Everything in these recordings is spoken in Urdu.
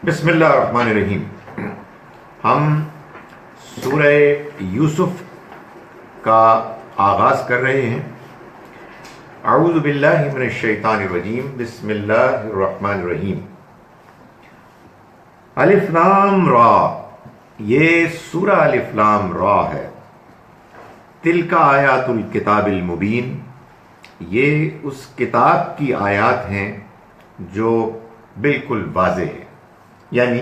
بسم اللہ الرحمن الرحیم. ہم سورہ یوسف کا آغاز کر رہے ہیں. اعوذ باللہ من الشیطان الرجیم. بسم اللہ الرحمن الرحیم. الف لام را. یہ سورہ الف لام را ہے. تلک آیات الکتاب المبین. یہ اس کتاب کی آیات ہیں جو بالکل واضح ہے، یعنی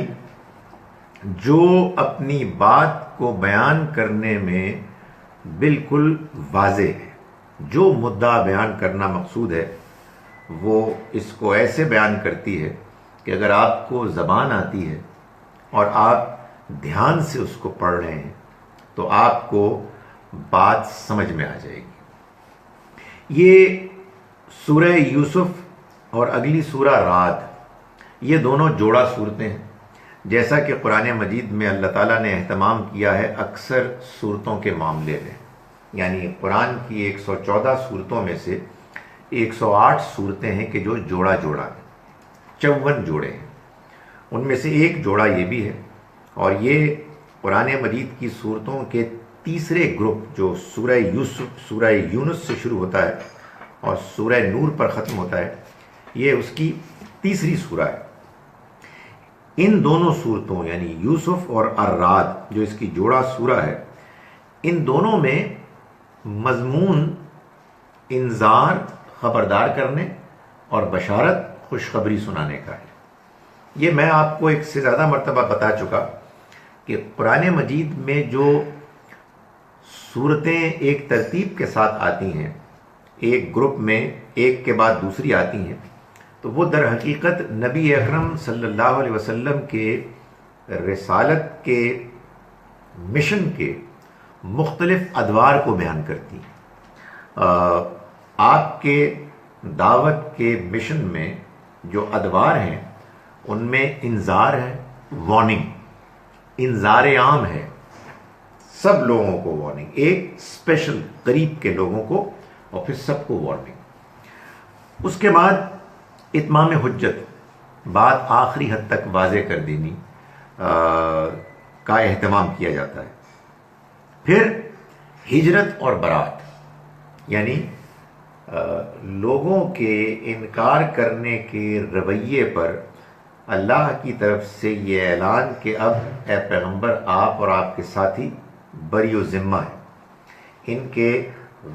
جو اپنی بات کو بیان کرنے میں بالکل واضح ہے. جو مدعا بیان کرنا مقصود ہے وہ اس کو ایسے بیان کرتی ہے کہ اگر آپ کو زبان آتی ہے اور آپ دھیان سے اس کو پڑھ رہے ہیں تو آپ کو بات سمجھ میں آ جائے گی. یہ سورہ یوسف اور اگلی سورہ رعد، یہ دونوں جوڑا صورتیں ہیں. جیسا کہ قرآن مجید میں اللہ تعالیٰ نے اہتمام کیا ہے اکثر صورتوں کے معاملے میں، یعنی قرآن کی 114 صورتوں میں سے 108 صورتیں ہیں کہ جو جوڑا جوڑا ہیں، 54 جوڑے ہیں. ان میں سے ایک جوڑا یہ بھی ہے. اور یہ قرآن مجید کی صورتوں کے تیسرے گروپ جو سورہ یوسف، سورہ یونس سے شروع ہوتا ہے اور سورہ نور پر ختم ہوتا ہے، یہ اس کی تیسری سورہ ہے. ان دونوں صورتوں یعنی یوسف اور الرعد جو اس کی جوڑا سورہ ہے، ان دونوں میں مضمون انذار، خبردار کرنے اور بشارت، خوشخبری سنانے کا ہے. یہ میں آپ کو ایک سے زیادہ مرتبہ بتا چکا کہ قرآن مجید میں جو صورتیں ایک ترتیب کے ساتھ آتی ہیں، ایک گروپ میں ایک کے بعد دوسری آتی ہیں، تو وہ در حقیقت نبی اکرم صلی اللہ علیہ وسلم کے رسالت کے مشن کے مختلف ادوار کو بیان کرتی ہیں. آپ کے دعوت کے مشن میں جو ادوار ہیں ان میں انذار ہے، وارننگ، انذار عام ہے، سب لوگوں کو وارننگ، ایک اسپیشل قریب کے لوگوں کو اور پھر سب کو وارننگ. اس کے بعد اتمام حجت، بات آخری حد تک واضح کر دینی کا اہتمام کیا جاتا ہے. پھر ہجرت اور برات، یعنی لوگوں کے انکار کرنے کے رویے پر اللہ کی طرف سے یہ اعلان کہ اب اے پیغمبر آپ اور آپ کے ساتھی بری و ذمہ ہیں. ان کے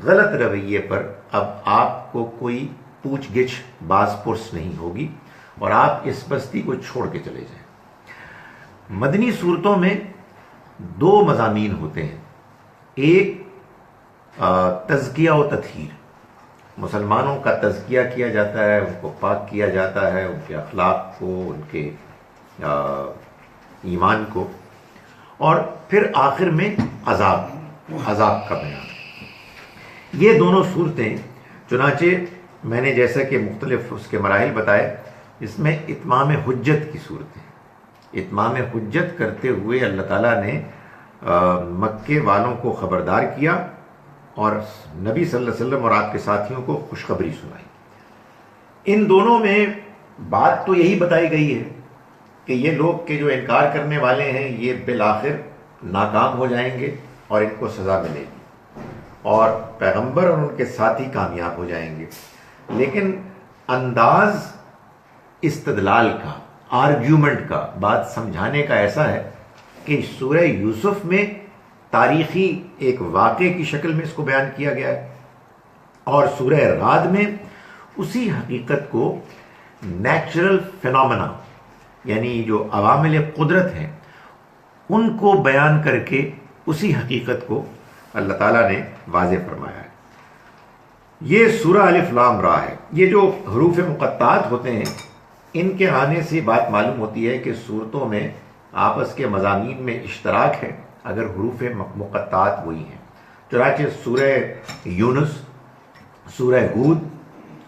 غلط رویے پر اب آپ کو کوئی پوچھ گچھ، باز پرس نہیں ہوگی اور آپ اس بستی کو چھوڑ کے چلے جائیں. مدنی صورتوں میں دو مضامین ہوتے ہیں. ایک تزکیہ و تطہیر، مسلمانوں کا تزکیہ کیا جاتا ہے، ان کو پاک کیا جاتا ہے، ان کے اخلاق کو، ان کے ایمان کو. اور پھر آخر میں عذاب کا بیان. یہ دونوں صورتیں، چنانچہ میں نے جیسا کہ مختلف اس کے مراحل بتائے، اس میں اتمام حجت کی صورت ہے. اتمام حجت کرتے ہوئے اللہ تعالیٰ نے مکے والوں کو خبردار کیا اور نبی صلی اللہ علیہ وسلم اور آپ کے ساتھیوں کو خوشخبری سنائی. ان دونوں میں بات تو یہی بتائی گئی ہے کہ یہ لوگ کے جو انکار کرنے والے ہیں یہ بالآخر ناکام ہو جائیں گے اور ان کو سزا ملے گی اور پیغمبر اور ان کے ساتھی کامیاب ہو جائیں گے. لیکن انداز استدلال کا، آرگیومنٹ کا، بات سمجھانے کا ایسا ہے کہ سورہ یوسف میں تاریخی ایک واقعے کی شکل میں اس کو بیان کیا گیا ہے اور سورہ رعد میں اسی حقیقت کو نیچرل فینومینا، یعنی جو عوامل قدرت ہیں ان کو بیان کر کے اسی حقیقت کو اللہ تعالیٰ نے واضح فرمایا ہے. یہ سورہ الف لام را ہے. یہ جو حروف مقطعات ہوتے ہیں ان کے آنے سے بات معلوم ہوتی ہے کہ صورتوں میں آپس کے مضامین میں اشتراک ہے اگر حروف مقطعات وہی ہیں. چنانچہ سورہ یونس، سورہ ہود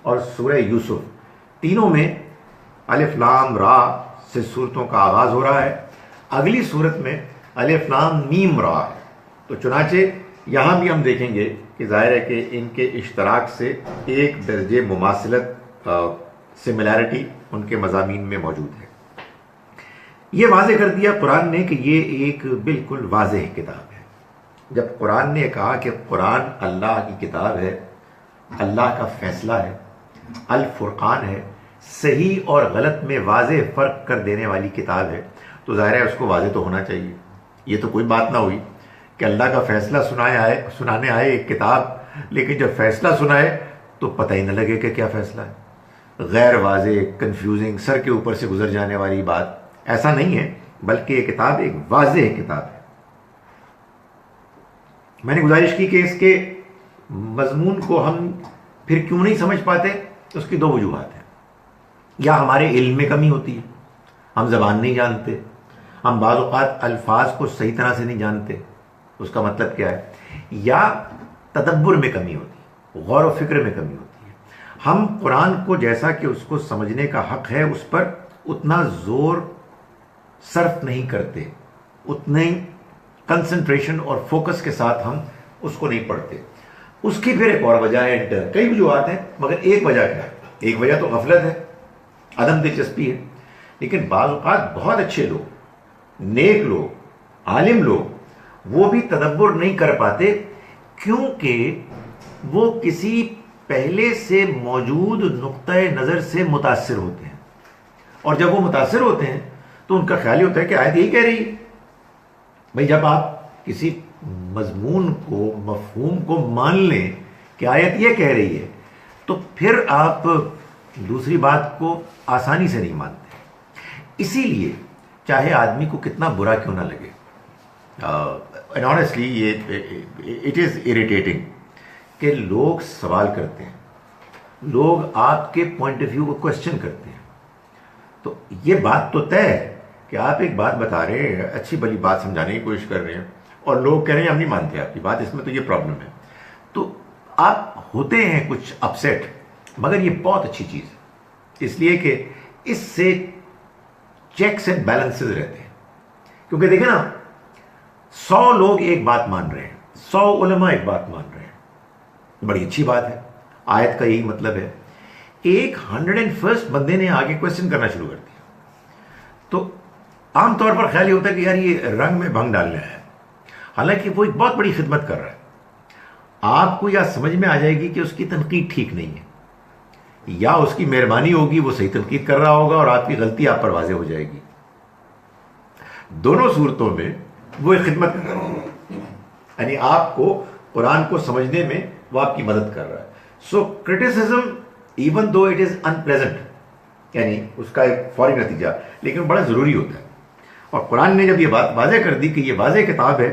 اور سورہ یوسف، تینوں میں الف لام را سے صورتوں کا آغاز ہو رہا ہے. اگلی صورت میں الف لام میم را ہے. تو چنانچہ یہاں بھی ہم دیکھیں گے کہ ظاہر ہے کہ ان کے اشتراک سے ایک درجے مماثلت، سملیرٹی ان کے مضامین میں موجود ہے. یہ واضح کر دیا قرآن نے کہ یہ ایک بالکل واضح کتاب ہے. جب قرآن نے کہا کہ قرآن اللہ کی کتاب ہے، اللہ کا فیصلہ ہے، الفرقان ہے، صحیح اور غلط میں واضح فرق کر دینے والی کتاب ہے، تو ظاہر ہے اس کو واضح تو ہونا چاہیے. یہ تو کوئی بات نہ ہوئی کہ اللہ کا فیصلہ سنانے آئے ایک کتاب، لیکن جب فیصلہ سنائے تو پتہ ہی نہ لگے کہ کیا فیصلہ ہے. غیر واضح، کنفیوزنگ، سر کے اوپر سے گزر جانے والی بات. ایسا نہیں ہے، بلکہ یہ کتاب ایک واضح کتاب ہے. میں نے گزارش کی کہ اس کے مضمون کو ہم پھر کیوں نہیں سمجھ پاتے. اس کی دو وجوہات ہیں. یا ہمارے علم میں کمی ہوتی ہے، ہم زبان نہیں جانتے، ہم بعض اوقات الفاظ کو صحیح طرح سے نہیں جانتے اس کا مطلب کیا ہے. یا تدبر میں کمی ہوتی ہے، غور و فکر میں کمی ہوتی ہے. ہم قرآن کو جیسا کہ اس کو سمجھنے کا حق ہے اس پر اتنا زور صرف نہیں کرتے، اتنے کنسنٹریشن اور فوکس کے ساتھ ہم اس کو نہیں پڑھتے. اس کی پھر ایک اور وجہ ہے، کئی وجوہات ہیں مگر ایک وجہ کیا ہے؟ ایک وجہ تو غفلت ہے، عدم دلچسپی ہے. لیکن بعض اوقات بہت اچھے لوگ، نیک لوگ، عالم لوگ، وہ بھی تدبر نہیں کر پاتے کیونکہ وہ کسی پہلے سے موجود نقطۂ نظر سے متاثر ہوتے ہیں. اور جب وہ متاثر ہوتے ہیں تو ان کا خیال یہ ہوتا ہے کہ آیت یہی کہہ رہی ہے. بھئی جب آپ کسی مضمون کو، مفہوم کو مان لیں کہ آیت یہ کہہ رہی ہے، تو پھر آپ دوسری بات کو آسانی سے نہیں مانتے. اسی لیے چاہے آدمی کو کتنا برا کیوں نہ لگے، اینڈ آنیسٹلی یہ اٹ از اریٹیٹنگ کہ لوگ سوال کرتے ہیں، لوگ آپ کے پوائنٹ آف ویو کو کوشچن کرتے ہیں. تو یہ بات تو طے ہے کہ آپ ایک بات بتا رہے ہیں، اچھی بھلی بات سمجھانے کی کوشش کر رہے ہیں، اور لوگ کہہ رہے ہیں ہم نہیں مانتے آپ کی بات، اس میں تو یہ پرابلم ہے. تو آپ ہوتے ہیں کچھ اپسیٹ، مگر یہ بہت اچھی چیز ہے، اس لیے کہ اس سے چیکس اینڈ بیلنسز رہتے ہیں. کیونکہ دیکھیں نا، 100 لوگ ایک بات مان رہے ہیں، 100 علماء ایک بات مان رہے ہیں، بڑی اچھی بات ہے. آیت کا یہی مطلب ہے. ایک 101 بندے نے آگے کوشچن کرنا شروع کر دیا تو عام طور پر خیال یہ ہوتا ہے کہ یار یہ رنگ میں بھنگ ڈالنا ہے، حالانکہ وہ ایک بہت بڑی خدمت کر رہا ہے. آپ کو یا سمجھ میں آ جائے گی کہ اس کی تنقید ٹھیک نہیں ہے، یا اس کی مہربانی ہوگی، وہ صحیح تنقید کر رہا ہوگا اور آپ کی غلطی آپ پر واضح ہو جائے گی. دونوں صورتوں میں وہ ایک خدمت کر رہا ہے، یعنی آپ کو قرآن کو سمجھنے میں وہ آپ کی مدد کر رہا ہے. So criticism even though it is unpleasant, یعنی اس کا ایک فوری نتیجہ، لیکن بڑا ضروری ہوتا ہے. اور قرآن نے جب یہ بات واضح کر دی کہ یہ واضح کتاب ہے،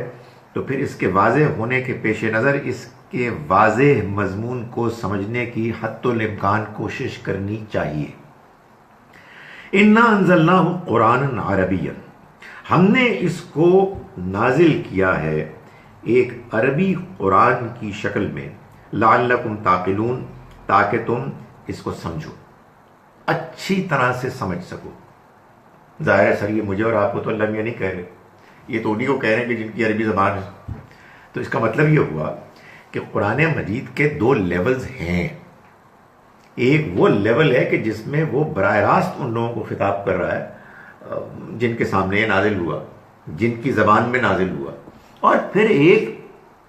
تو پھر اس کے واضح ہونے کے پیش نظر اس کے واضح مضمون کو سمجھنے کی حتی الامکان کوشش کرنی چاہیے. اِنَّا أَنزَلْنَاهُ قُرْآنًا عَرَبِيًّا، ہم نے اس کو نازل کیا ہے ایک عربی قرآن کی شکل میں، لعلکم تعقلون، تاکہ تم اس کو سمجھو، اچھی طرح سے سمجھ سکو. ظاہر ہے سر یہ مجھے اور آپ کو تو اللہ میاں نہیں کہہ رہے، یہ تو انہیں کو کہہ رہے ہیں کہ جن کی عربی زبان ہے. تو اس کا مطلب یہ ہوا کہ قرآن مجید کے 2 لیولز ہیں. ایک وہ لیول ہے کہ جس میں وہ براہ راست ان لوگوں کو خطاب کر رہا ہے جن کے سامنے یہ نازل ہوا، جن کی زبان میں نازل ہوا. اور پھر ایک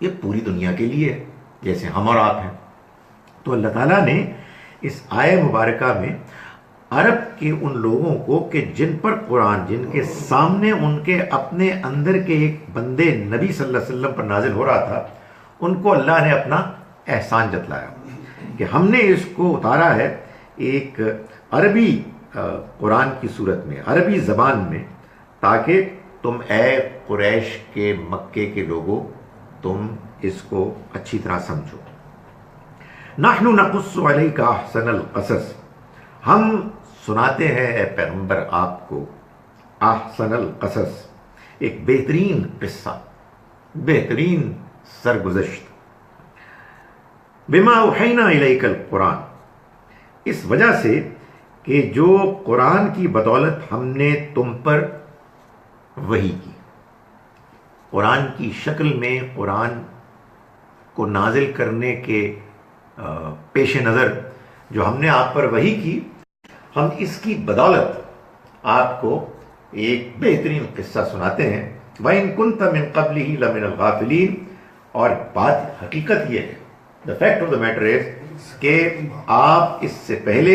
یہ پوری دنیا کے لیے ہے، جیسے ہم اور آپ ہیں. تو اللہ تعالیٰ نے اس آیہ مبارکہ میں عرب کے ان لوگوں کو کہ جن پر قرآن، جن کے سامنے ان کے اپنے اندر کے ایک بندے نبی صلی اللہ علیہ وسلم پر نازل ہو رہا تھا، ان کو اللہ نے اپنا احسان جتلایا کہ ہم نے اس کو اتارا ہے ایک عربی قرآن کی صورت میں، عربی زبان میں، تاکہ تم اے قریش کے، مکے کے لوگوں، تم اس کو اچھی طرح سمجھو. نحن نقص علیک احسن القصص، ہم سناتے ہیں اے پیغمبر آپ کو احسن القصص، ایک بہترین قصہ، بہترین سرگزشت. بما اوحینا الیک القرآن، اس وجہ سے کہ جو قرآن کی بدولت ہم نے تم پر وحی کی، قرآن کی شکل میں قرآن کو نازل کرنے کے پیش نظر جو ہم نے آپ پر وحی کی، ہم اس کی بدولت آپ کو ایک بہترین قصہ سناتے ہیں. وَإِن كُنْتَ مِن قَبْلِهِ لَمِنَ الْغَافِلِينَ. اور بات حقیقت یہ ہے, the fact of the matter is کہ آپ اس سے پہلے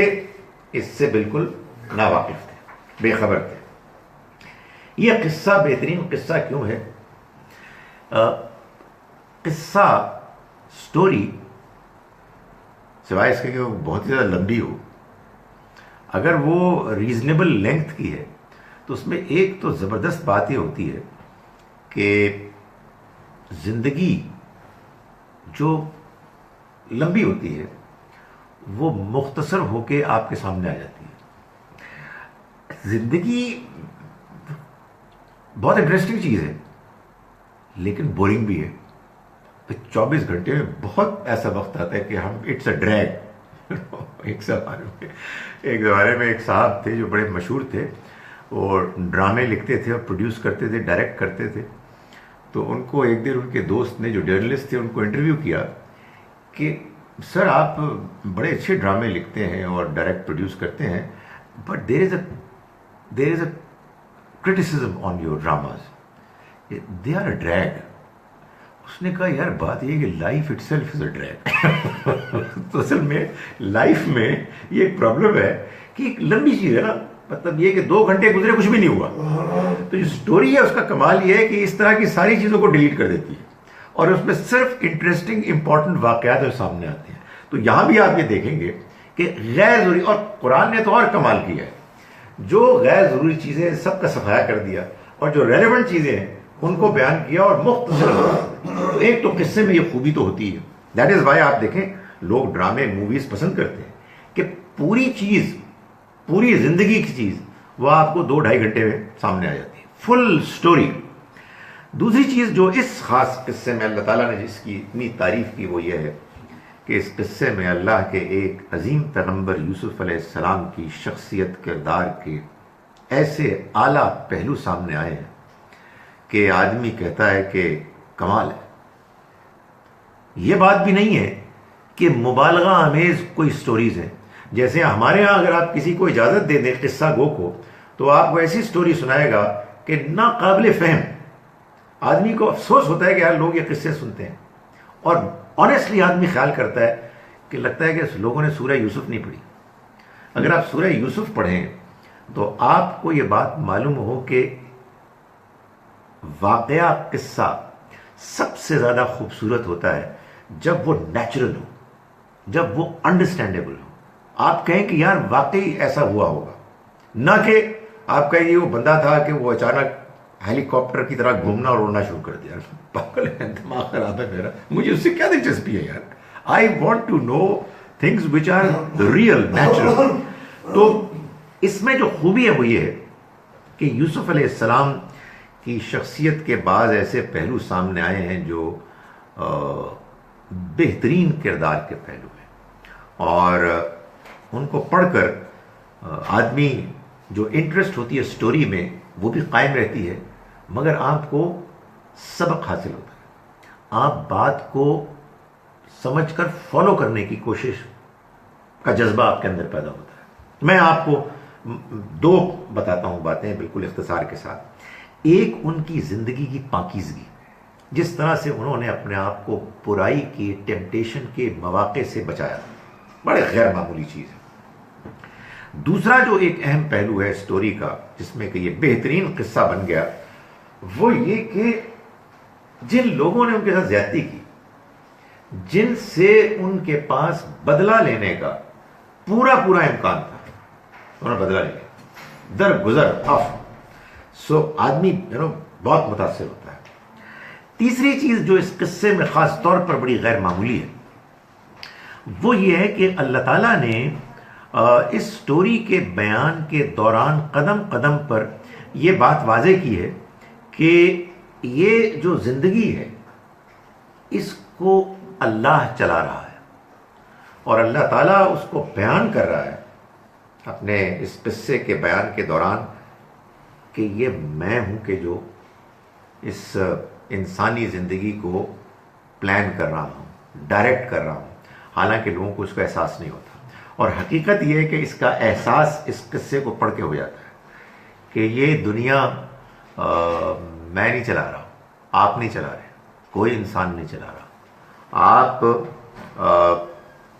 اس سے بالکل ناواقف تھے, بے خبر تھے. یہ قصہ بہترین قصہ کیوں ہے؟ قصہ سٹوری سوائے اس کے کہ وہ بہت ہی زیادہ لمبی ہو, اگر وہ ریزنیبل لینتھ کی ہے تو اس میں ایک تو زبردست بات یہ ہوتی ہے کہ زندگی جو لمبی ہوتی ہے وہ مختصر ہو کے آپ کے سامنے آ جاتی ہے. زندگی بہت انٹرسٹنگ چیز ہے لیکن بورنگ بھی ہے. 24 گھنٹے میں بہت ایسا وقت آتا ہے کہ ہم اٹس اے ڈریگ. ایک زمانے میں ایک صاحب تھے جو بڑے مشہور تھے اور ڈرامے لکھتے تھے اور پروڈیوس کرتے تھے, ڈائریکٹ کرتے تھے. تو ان کو ایک دن ان کے دوست نے جو جرنلسٹ تھے ان کو انٹرویو کیا کہ سر آپ بڑے اچھے ڈرامے لکھتے ہیں اور ڈائریکٹ پروڈیوس کرتے ہیں, but there is a criticism on your dramas, they are a drag. اس نے کہا یار بات یہ کہ life itself is a drag. تو اصل میں لائف میں یہ ایک پرابلم ہے کہ ایک لمبی چیز ہے نا, مطلب یہ کہ 2 گھنٹے گزرے کچھ بھی نہیں ہوا. تو جو سٹوری ہے اس کا کمال یہ ہے کہ اس طرح کی ساری چیزوں کو ڈیلیٹ کر دیتی ہے اور اس میں صرف انٹرسٹنگ امپورٹنٹ واقعات جو سامنے آتے ہیں. تو یہاں بھی آپ یہ دیکھیں گے کہ غیر ضروری, اور قرآن نے تو اور کمال کیا ہے, جو غیر ضروری چیزیں سب کا صفایا کر دیا اور جو ریلیونٹ چیزیں ہیں ان کو بیان کیا اور مختصر. تو ایک تو قصے میں یہ خوبی تو ہوتی ہے. دیٹ از وائی آپ دیکھیں لوگ ڈرامے موویز پسند کرتے ہیں کہ پوری چیز, پوری زندگی کی چیز وہ آپ کو 2-2.5 گھنٹے میں سامنے آ جاتی ہے, فل سٹوری. دوسری چیز جو اس خاص قصے میں اللہ تعالیٰ نے جس کی اتنی تعریف کی وہ یہ ہے کہ اس قصے میں اللہ کے ایک عظیم پیغمبر یوسف علیہ السلام کی شخصیت, کردار کے ایسے اعلیٰ پہلو سامنے آئے ہیں کہ آدمی کہتا ہے کہ کمال ہے. یہ بات بھی نہیں ہے کہ مبالغہ آمیز کوئی سٹوریز ہیں. جیسے ہمارے ہاں اگر آپ کسی کو اجازت دے دیں قصہ گو کو تو آپ کو ایسی سٹوری سنائے گا کہ ناقابل فہم, آدمی کو افسوس ہوتا ہے کہ یار لوگ یہ قصے سنتے ہیں. اور آنیسٹلی آدمی خیال کرتا ہے کہ لگتا ہے کہ لوگوں نے سورہ یوسف نہیں پڑھی. اگر آپ سورہ یوسف پڑھیں تو آپ کو یہ بات معلوم ہو کہ واقعہ قصہ سب سے زیادہ خوبصورت ہوتا ہے جب وہ نیچرل ہو, جب وہ انڈرسٹینڈیبل ہو. آپ کہیں کہ یار واقعی ایسا ہوا ہوگا, نہ کہ آپ کہیں وہ بندہ تھا کہ وہ اچانک ہیلی کاپٹر کی طرح گھومنا اور اڑنا شروع کر دیا. پاگل ہے, دماغ خراب ہے میرا, مجھے اس سے کیا دلچسپی ہے یار. I want to know things which are real, natural. تو اس میں جو خوبی ہے وہ یہ ہے کہ یوسف علیہ السلام کی شخصیت کے بعض ایسے پہلو سامنے آئے ہیں جو بہترین کردار کے پہلو ہیں, اور ان کو پڑھ کر آدمی جو انٹرسٹ ہوتی ہے سٹوری میں وہ بھی قائم رہتی ہے, مگر آپ کو سبق حاصل ہوتا ہے. آپ بات کو سمجھ کر فالو کرنے کی کوشش کا جذبہ آپ کے اندر پیدا ہوتا ہے. میں آپ کو 2 بتاتا ہوں باتیں بالکل اختصار کے ساتھ. ایک ان کی زندگی کی پاکیزگی, جس طرح سے انہوں نے اپنے آپ کو برائی کے, ٹیمپٹیشن کے مواقع سے بچایا, بڑے غیر معمولی چیز ہے. دوسرا جو ایک اہم پہلو ہے سٹوری کا جس میں کہ یہ بہترین قصہ بن گیا, وہ یہ کہ جن لوگوں نے ان کے ساتھ زیادتی کی, جن سے ان کے پاس بدلہ لینے کا پورا امکان تھا, انہوں نے بدلہ لیا درگزر آف. سو آدمی بہت متاثر ہوتا ہے. تیسری چیز جو اس قصے میں خاص طور پر بڑی غیر معمولی ہے وہ یہ ہے کہ اللہ تعالیٰ نے اس سٹوری کے بیان کے دوران قدم قدم پر یہ بات واضح کی ہے کہ یہ جو زندگی ہے اس کو اللہ چلا رہا ہے, اور اللہ تعالیٰ اس کو بیان کر رہا ہے اپنے اس قصے کے بیان کے دوران کہ یہ میں ہوں کہ جو اس انسانی زندگی کو پلان کر رہا ہوں, ڈائریکٹ کر رہا ہوں, حالانکہ لوگوں کو اس کا احساس نہیں ہوتا. اور حقیقت یہ ہے کہ اس کا احساس اس قصے کو پڑھ کے ہو جاتا ہے کہ یہ دنیا میں نہیں چلا رہا، آپ نہیں چلا رہے، کوئی انسان نہیں چلا رہا، آپ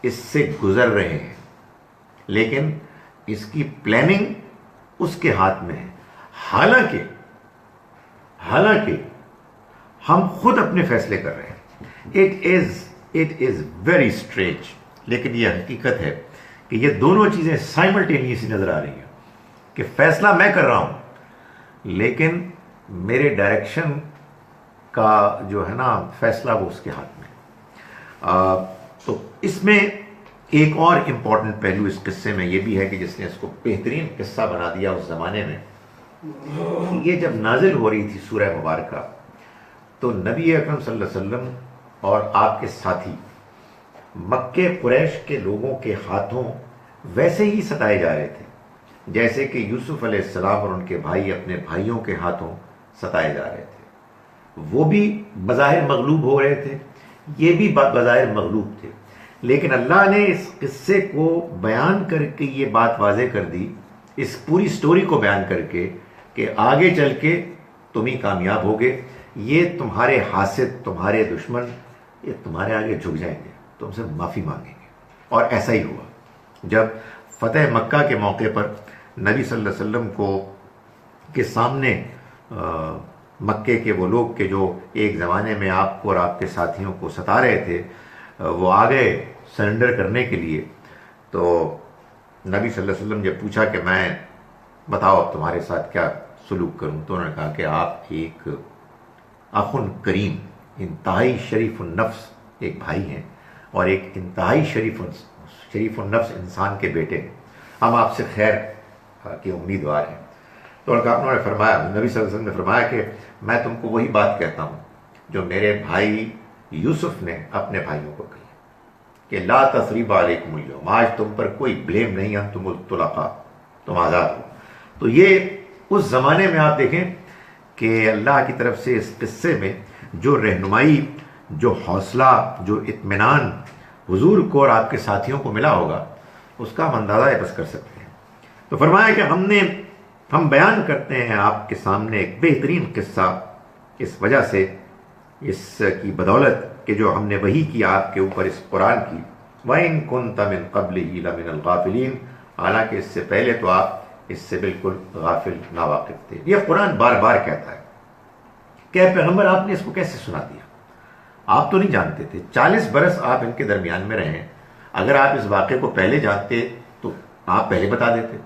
اس سے گزر رہے ہیں، لیکن اس کی پلاننگ اس کے ہاتھ میں ہے۔ حالانکہ ہم خود اپنے فیصلے کر رہے ہیں۔ اٹ از ویری اسٹرینج، لیکن یہ حقیقت ہے کہ یہ دونوں چیزیں سائملٹینیسلی نظر آ رہی ہیں کہ فیصلہ میں کر رہا ہوں، لیکن میرے ڈائریکشن کا جو ہے نا فیصلہ وہ اس کے ہاتھ میں۔ تو اس میں ایک اور امپورٹنٹ پہلو اس قصے میں یہ بھی ہے کہ جس نے اس کو بہترین قصہ بنا دیا اس زمانے میں، یہ جب نازل ہو رہی تھی سورہ مبارکہ تو نبی اکرم صلی اللہ علیہ وسلم اور آپ کے ساتھی مکہ قریش کے لوگوں کے ہاتھوں ویسے ہی ستائے جا رہے تھے جیسے کہ یوسف علیہ السلام اور ان کے بھائی اپنے بھائیوں کے ہاتھوں ستائے جا رہے تھے۔ وہ بھی بظاہر مغلوب ہو رہے تھے، یہ بھی بظاہر مغلوب تھے، لیکن اللہ نے اس قصے کو بیان کر کے یہ بات واضح کر دی، اس پوری سٹوری کو بیان کر کے کہ آگے چل کے تم ہی کامیاب ہوگے، یہ تمہارے حاسد، تمہارے دشمن، یہ تمہارے آگے جھک جائیں گے، تم سے معافی مانگیں گے۔ اور ایسا ہی ہوا۔ جب فتح مکہ کے موقع پر نبی صلی اللہ علیہ وسلم کے سامنے مکے کے وہ لوگ کہ جو ایک زمانے میں آپ کو اور آپ کے ساتھیوں کو ستا رہے تھے، وہ آ گئے سرنڈر کرنے کے لیے، تو نبی صلی اللہ علیہ وسلم جب پوچھا کہ میں بتاؤ اب تمہارے ساتھ کیا سلوک کروں، تو انہوں نے کہا کہ آپ ایک اخن کریم، انتہائی شریف النفس ایک بھائی ہیں اور ایک انتہائی شریف النفس انسان کے بیٹے ہیں، ہم آپ سے خیر کے امیدوار ہیں۔ تو انہوں نے فرمایا، نبی صلی اللہ علیہ وسلم نے فرمایا کہ میں تم کو وہی بات کہتا ہوں جو میرے بھائی یوسف نے اپنے بھائیوں کو کہی کہ لا تثریب علیکم اليوم، آج تم پر کوئی بلیم نہیں، انتم الطلقاء، تم آزاد ہو۔ تو یہ اس زمانے میں آپ دیکھیں کہ اللہ کی طرف سے اس قصے میں جو رہنمائی، جو حوصلہ، جو اطمینان حضور کو اور آپ کے ساتھیوں کو ملا ہوگا، اس کا ہم اندازہ بس کر سکتے ہیں۔ تو فرمایا کہ ہم بیان کرتے ہیں آپ کے سامنے ایک بہترین قصہ، اس وجہ سے، اس کی بدولت کہ جو ہم نے وحی کیا آپ کے اوپر اس قرآن کی، وَإِن كُنْتَ مِن قَبْلِهِ لَمِنَ الْغَافِلِينَ، حالانکہ اس سے پہلے تو آپ اس سے بالکل غافل ناواقف تھے۔ یہ قرآن بار بار کہتا ہے کہ اے پیغمبر آپ نے اس کو کیسے سنا دیا، آپ تو نہیں جانتے تھے، 40 برس آپ ان کے درمیان میں رہے، اگر آپ اس واقعے کو پہلے جانتے تو آپ پہلے بتا دیتے،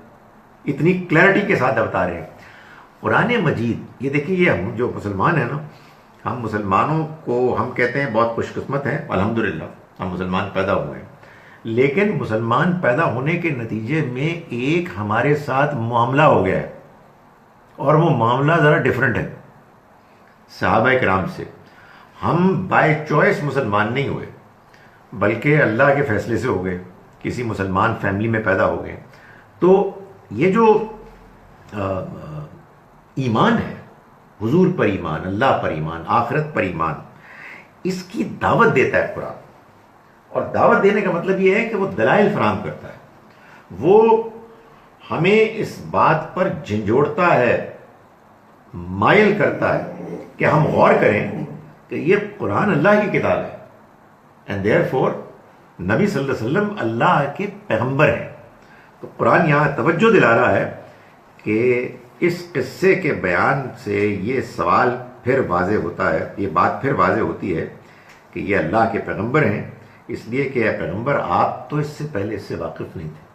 اتنی کلیئرٹی کے ساتھ بتا رہے ہیں۔ قرآن مجید، یہ دیکھیں، یہ ہم جو مسلمان ہیں نا، ہم مسلمانوں کو ہم کہتے ہیں بہت خوش قسمت ہیں، الحمدللہ ہم مسلمان پیدا ہوئے ہیں، لیکن مسلمان پیدا ہونے کے نتیجے میں ایک ہمارے ساتھ معاملہ ہو گیا ہے، اور وہ معاملہ ذرا ڈیفرنٹ ہے صحابہ کرام سے۔ ہم بائی چوائس مسلمان نہیں ہوئے، بلکہ اللہ کے فیصلے سے ہو گئے، کسی مسلمان فیملی میں پیدا ہو گئے۔ تو یہ جو ایمان ہے، حضور پر ایمان، اللہ پر ایمان، آخرت پر ایمان، اس کی دعوت دیتا ہے قرآن، اور دعوت دینے کا مطلب یہ ہے کہ وہ دلائل فراہم کرتا ہے، وہ ہمیں اس بات پر جھنجھوڑتا ہے، مائل کرتا ہے کہ ہم غور کریں کہ یہ قرآن اللہ کی کتاب ہے، اینڈ دیئر فور نبی صلی اللہ علیہ وسلم اللہ کے پیغمبر ہیں۔ تو قرآن یہاں توجہ دلا رہا ہے کہ اس قصے کے بیان سے یہ سوال پھر واضح ہوتا ہے، یہ بات پھر واضح ہوتی ہے کہ یہ اللہ کے پیغمبر ہیں، اس لیے کہ اے پیغمبر آپ تو اس سے پہلے اس سے واقف نہیں تھے،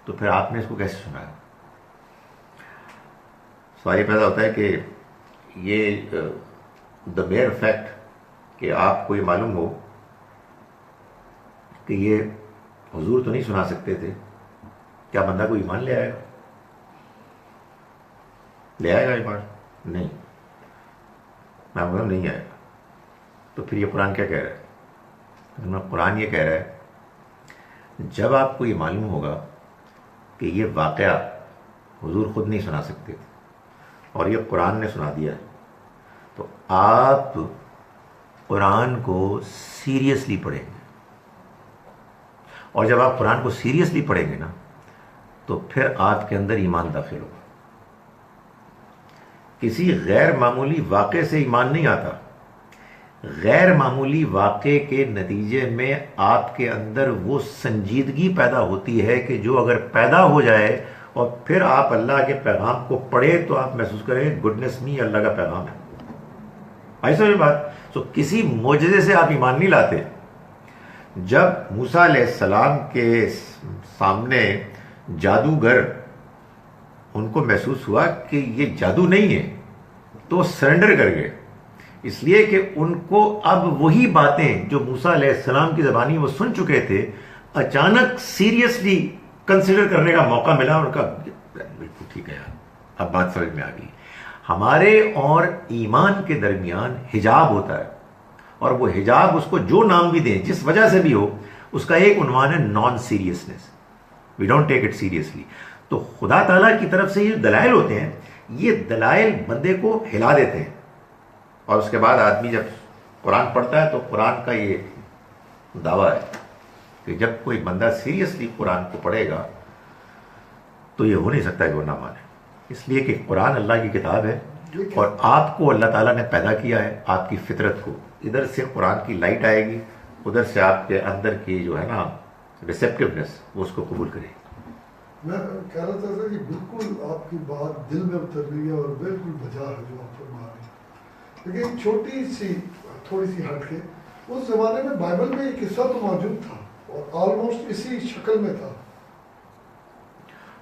تو پھر آپ نے اس کو کیسے سنایا؟ سوال یہ پیدا ہوتا ہے کہ یہ دا میئر فیکٹ کہ آپ کو یہ معلوم ہو کہ یہ حضور تو نہیں سنا سکتے تھے، کیا بندہ کو ایمان لے آئے گا؟ لے آئے گا ایمان؟ نہیں، میں بولوں نہیں آئے گا۔ تو پھر یہ قرآن کیا کہہ رہا ہے؟ قرآن یہ کہہ رہا ہے جب آپ کو یہ معلوم ہوگا کہ یہ واقعہ حضور خود نہیں سنا سکتے تھے اور یہ قرآن نے سنا دیا ہے، تو آپ قرآن کو سیریسلی پڑھیں گے، اور جب آپ قرآن کو سیریسلی پڑھیں گے نا، تو پھر آپ کے اندر ایمان داخل ہوگا، کسی غیر معمولی واقعے سے ایمان نہیں آتا. غیر معمولی واقعے کے نتیجے میں آپ کے اندر وہ سنجیدگی پیدا ہوتی ہے کہ جو اگر پیدا ہو جائے اور پھر آپ اللہ کے پیغام کو پڑھیں تو آپ محسوس کریں گڈنس می اللہ کا پیغام ہے. ایسا یہ بات تو کسی معجزے سے آپ ایمان نہیں لاتے. جب موسیٰ علیہ السلام کے سامنے جادوگر ان کو محسوس ہوا کہ یہ جادو نہیں ہے تو سرنڈر کر گئے، اس لیے کہ ان کو اب وہی باتیں جو موسیٰ علیہ السلام کی زبانی وہ سن چکے تھے اچانک سیریسلی کنسیڈر کرنے کا موقع ملا. ان کا بالکل ٹھیک ہے، اب بات سمجھ میں آ گئی. ہمارے اور ایمان کے درمیان حجاب ہوتا ہے، اور وہ حجاب اس کو جو نام بھی دیں جس وجہ سے بھی ہو، اس کا ایک عنوان ہے non seriousness. We don't take it seriously. تو خدا تعالیٰ کی طرف سے یہ دلائل ہوتے ہیں، یہ دلائل بندے کو ہلا دیتے ہیں، اور اس کے بعد آدمی جب قرآن پڑھتا ہے تو قرآن کا یہ دعویٰ ہے کہ جب کوئی بندہ سیریسلی قرآن کو پڑھے گا تو یہ ہو نہیں سکتا کہ وہ نہ مانے، اس لیے کہ قرآن اللہ کی کتاب ہے اور آپ کو اللہ تعالیٰ نے پیدا کیا ہے، آپ کی فطرت کو. ادھر سے قرآن کی لائٹ آئے گی، ادھر سے آپ کے اندر کی جو ہے نا ریسیپٹیونیس وہ اس کو قبول کرے گی. میں کہہ رہا تھا کہ بالکل آپ کی بات دل میں اتر رہی ہے اور بالکل بجا ہے جو آپ فرما رہے ہیں. لیکن چھوٹی سی تھوڑی سی ہٹ کے اس زمانے میں بائبل میں یہ قصہ تو موجود تھا اور آلموسٹ اسی شکل میں تھا،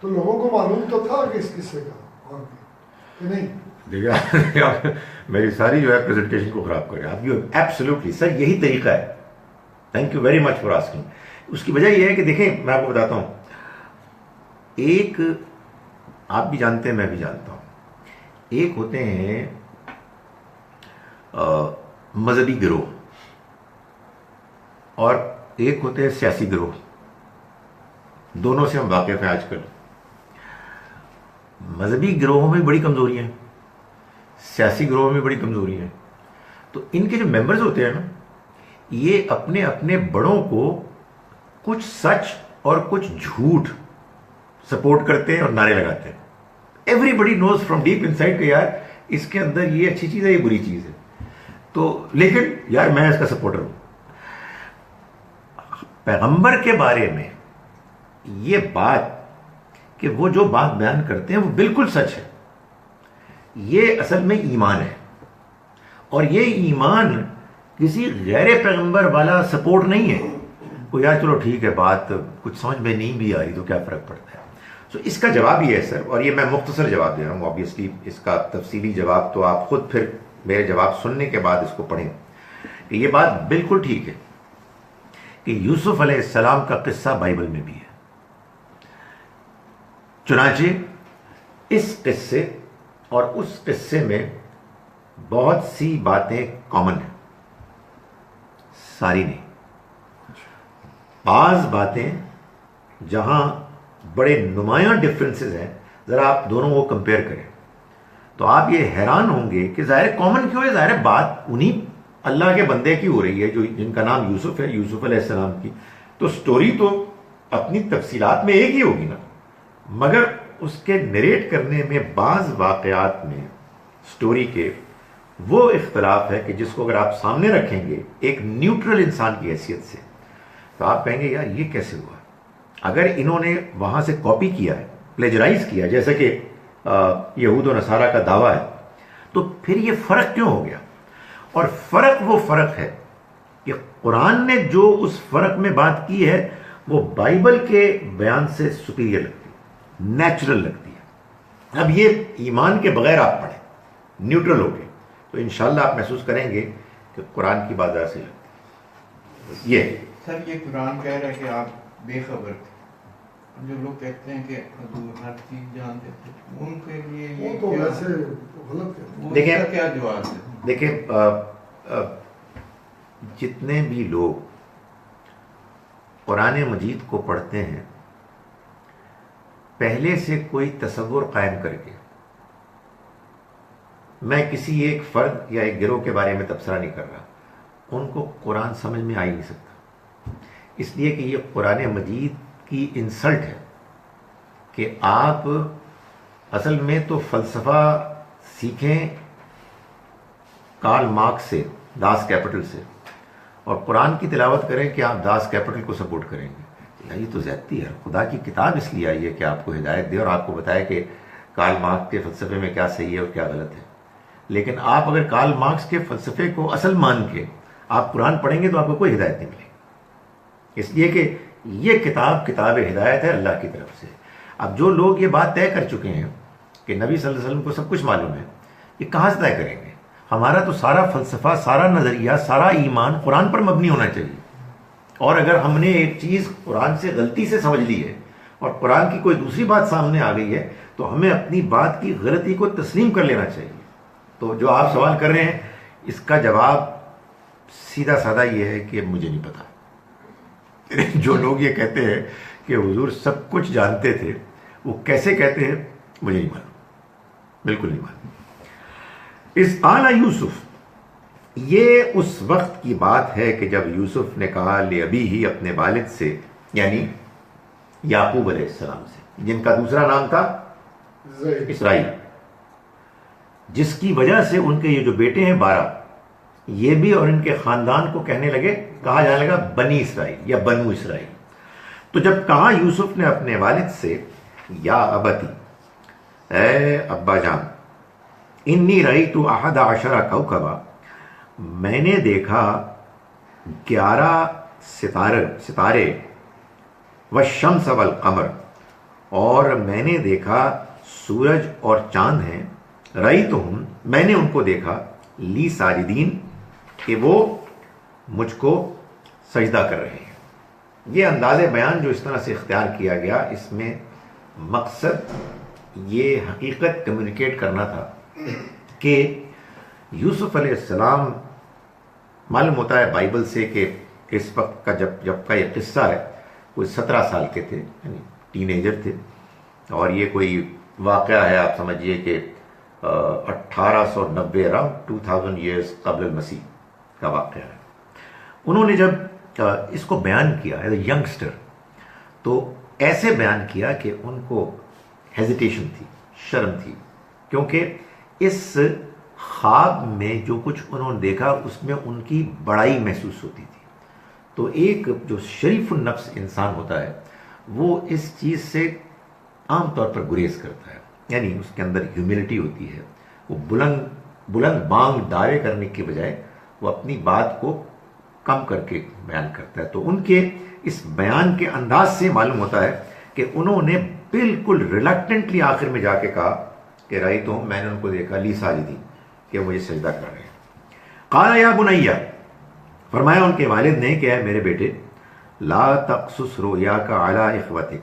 تو لوگوں کو معلوم تو تھا کہ اس قصے کا کہ نہیں. دیکھیے آپ میری ساری جو ہے پریزنٹیشن کو خراب کر رہے ہیں آپ. یو ایبسلیوٹلی سر، یہی طریقہ ہے. Thank you very much for asking. اس کی وجہ یہ ہے کہ دیکھیں میں آپ کو بتاتا ہوں، ایک آپ بھی جانتے ہیں میں بھی جانتا ہوں، ایک ہوتے ہیں مذہبی گروہ اور ایک ہوتے ہیں سیاسی گروہ. دونوں سے ہم واقف ہیں آج کل. مذہبی گروہوں میں بڑی کمزوریاں ہیں، سیاسی گروہوں میں بڑی کمزوریاں ہیں. تو ان کے جو ممبرز ہوتے ہیں نا، یہ اپنے اپنے بڑوں کو کچھ سچ اور کچھ جھوٹ سپورٹ کرتے ہیں اور نعرے لگاتے ہیں. Everybody knows from deep inside کہ یار اس کے اندر یہ اچھی چیز ہے، یہ بری چیز ہے، تو لیکن یار میں اس کا سپورٹر ہوں. پیغمبر کے بارے میں یہ بات کہ وہ جو بات بیان کرتے ہیں وہ بالکل سچ ہے، یہ اصل میں ایمان ہے. اور یہ ایمان کسی غیر پیغمبر والا سپورٹ نہیں ہے. وہ یار چلو ٹھیک ہے، بات کچھ سمجھ میں نہیں بھی آ رہی تو کیا فرق پڑتا ہے. تو اس کا جواب یہ ہے سر، اور یہ میں مختصر جواب دے رہا ہوں. آبویسلی اس کا تفصیلی جواب تو آپ خود پھر میرے جواب سننے کے بعد اس کو پڑھیں کہ یہ بات بالکل ٹھیک ہے کہ یوسف علیہ السلام کا قصہ بائبل میں بھی ہے. چنانچہ اس قصے اور اس قصے میں بہت سی باتیں کامن ہیں، ساری نہیں. بعض باتیں جہاں بڑے نمایاں ڈفرینسز ہیں، ذرا آپ دونوں کو کمپیئر کریں تو آپ یہ حیران ہوں گے کہ ظاہر کامن کیوں ہے. ظاہر بات انہی اللہ کے بندے کی ہو رہی ہے جو جن کا نام یوسف ہے، یوسف علیہ السلام کی. تو سٹوری تو اپنی تفصیلات میں ایک ہی ہوگی نا، مگر اس کے نریٹ کرنے میں بعض واقعات میں سٹوری کے وہ اختلاف ہے کہ جس کو اگر آپ سامنے رکھیں گے ایک نیوٹرل انسان کی حیثیت سے تو آپ کہیں گے یار یہ کیسے ہوا. اگر انہوں نے وہاں سے کاپی کیا ہے، پلیجرائز کیا، جیسا کہ یہود و نصارہ کا دعویٰ ہے، تو پھر یہ فرق کیوں ہو گیا. اور فرق وہ فرق ہے کہ قرآن نے جو اس فرق میں بات کی ہے وہ بائبل کے بیان سے سپیریئر لگتی ہے، نیچرل لگتی ہے. اب یہ ایمان کے بغیر آپ پڑھیں نیوٹرل ہو کے تو انشاءاللہ آپ محسوس کریں گے کہ قرآن کی بات ایسی لگتی ہے. یہ سر یہ قرآن کہہ رہا ہے کہ آپ بے خبر تھے. جو لوگ کہتے ہیں کہ حضور ہر چیز جانتے تھے، ان کے لیے یہ تو ویسے غلط کہتے ہیں. دیکھیں کیا جواب ہے. دیکھیں جتنے بھی لوگ قرآن مجید کو پڑھتے ہیں پہلے سے کوئی تصور قائم کر کے، میں کسی ایک فرد یا ایک گروہ کے بارے میں تبصرہ نہیں کر رہا، ان کو قرآن سمجھ میں آ ہی نہیں سکتا. اس لیے کہ یہ قرآن مجید کی انسلٹ ہے کہ آپ اصل میں تو فلسفہ سیکھیں کارل مارکس سے، داس کیپٹل سے، اور قرآن کی تلاوت کریں کہ آپ داس کیپٹل کو سپورٹ کریں گے، یہ تو زیادتی ہے. خدا کی کتاب اس لیے آئی ہے کہ آپ کو ہدایت دے اور آپ کو بتائے کہ کارل مارکس کے فلسفے میں کیا صحیح ہے اور کیا غلط ہے. لیکن آپ اگر کارل مارکس کے فلسفے کو اصل مان کے آپ قرآن پڑھیں گے تو آپ کو کوئی ہدایت نہیں ملے گی، اس لیے کہ یہ کتاب ہدایت ہے اللہ کی طرف سے. اب جو لوگ یہ بات طے کر چکے ہیں کہ نبی صلی اللہ علیہ وسلم کو سب کچھ معلوم ہے، یہ کہاں سے طے کریں گے؟ ہمارا تو سارا فلسفہ، سارا نظریہ، سارا ایمان قرآن پر مبنی ہونا چاہیے. اور اگر ہم نے ایک چیز قرآن سے غلطی سے سمجھ لی ہے اور قرآن کی کوئی دوسری بات سامنے آ گئی ہے تو ہمیں اپنی بات کی غلطی کو تسلیم کر لینا چاہیے. تو جو آپ سوال کر رہے ہیں اس کا جواب سیدھا سادہ یہ ہے کہ مجھے نہیں پتا. جو لوگ یہ کہتے ہیں کہ حضور سب کچھ جانتے تھے، وہ کیسے کہتے ہیں مجھے نہیں معلوم، بالکل نہیں معلوم. اس قال یوسف، یہ اس وقت کی بات ہے کہ جب یوسف نے کہا لأبیہ، اپنے والد سے، یعنی یعقوب علیہ السلام سے، جن کا دوسرا نام تھا اسرائیل، جس کی وجہ سے ان کے یہ جو بیٹے ہیں 12، یہ بھی اور ان کے خاندان کو کہا جانے لگا بنی اسرائیل یا بنو اسرائیل. تو جب کہا یوسف نے اپنے والد سے، یا ابتی، اے ابا جان، انی رأیت 11 کوکبا، میں نے دیکھا 11 ستارے، والشمس والقمر، اور میں نے دیکھا سورج اور چاند ہیں، رأیتہم، میں نے ان کو دیکھا، لی ساجدین، کہ وہ مجھ کو سجدہ کر رہے ہیں. یہ انداز بیان جو اس طرح سے اختیار کیا گیا، اس میں مقصد یہ حقیقت کمیونیکیٹ کرنا تھا کہ یوسف علیہ السلام، معلوم ہوتا ہے بائبل سے کہ اس وقت کا جب کا یہ قصہ ہے، کوئی 17 سال کے تھے، یعنی ٹین ایجر تھے، اور یہ کوئی واقعہ ہے، آپ سمجھیے کہ 1890، اراؤنڈ 2000 ایئرس قبل المسیح کا واقعہ ہے. انہوں نے جب اس کو بیان کیا ایز اے ینگسٹر، تو ایسے بیان کیا کہ ان کو ہیزیٹیشن تھی، شرم تھی، کیونکہ اس خواب میں جو کچھ انہوں نے دیکھا اس میں ان کی بڑائی محسوس ہوتی تھی. تو ایک جو شریف النفس انسان ہوتا ہے وہ اس چیز سے عام طور پر گریز کرتا ہے، یعنی اس کے اندر ہیوملٹی ہوتی ہے. وہ بلند بانگ دعوے کرنے کے بجائے وہ اپنی بات کو کم کر کے بیان کرتا ہے. تو ان کے اس بیان کے انداز سے معلوم ہوتا ہے کہ انہوں نے بالکل ریلکٹنٹلی آخر میں جا کے کہا کہ رأیت ہوں، میں نے ان کو دیکھا، لی ساجدین، کہ مجھے سجدہ کر رہے ہیں. قال یا بنیہ، فرمایا ان کے والد نے کہ اے میرے بیٹے، لا تقصص رؤیاک علی اخوتک،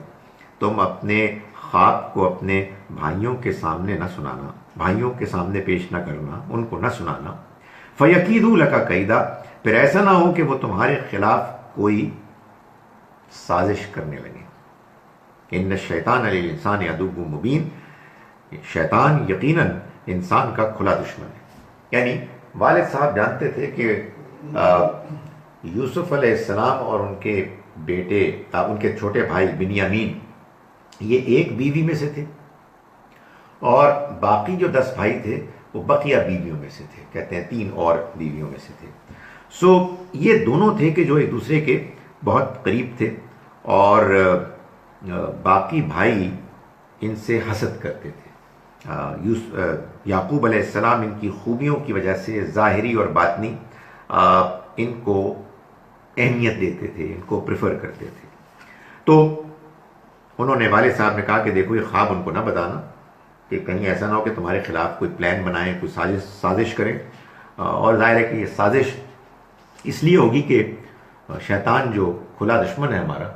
تم اپنے خواب کو اپنے بھائیوں کے سامنے نہ سنانا، بھائیوں کے سامنے پیش نہ کرنا، ان کو نہ سنانا. فیکیدوا لک کیدا، پھر ایسا نہ ہو کہ وہ تمہارے خلاف کوئی سازش کرنے لگے. ان الشیطان للانسان عدو مبین، شیطان یقیناً انسان کا کھلا دشمن ہے. یعنی والد صاحب جانتے تھے کہ یوسف علیہ السلام اور ان کے بیٹے، ان کے چھوٹے بھائی بنیامین، یہ ایک بیوی میں سے تھے، اور باقی جو 10 بھائی تھے وہ بقیہ بیویوں میں سے تھے، کہتے ہیں 3 اور بیویوں میں سے تھے. سو یہ دونوں تھے کہ جو ایک دوسرے کے بہت قریب تھے، اور باقی بھائی ان سے حسد کرتے تھے. یعقوب علیہ السلام ان کی خوبیوں کی وجہ سے ظاہری اور باطنی ان کو اہمیت دیتے تھے، ان کو پریفر کرتے تھے. تو انہوں نے والد صاحب نے کہا کہ دیکھو یہ خواب ان کو نہ بتانا، کہ کہیں ایسا نہ ہو کہ تمہارے خلاف کوئی پلان بنائیں، کوئی سازش کریں. اور ظاہر ہے کہ یہ سازش اس لیے ہوگی کہ شیطان جو کھلا دشمن ہے ہمارا،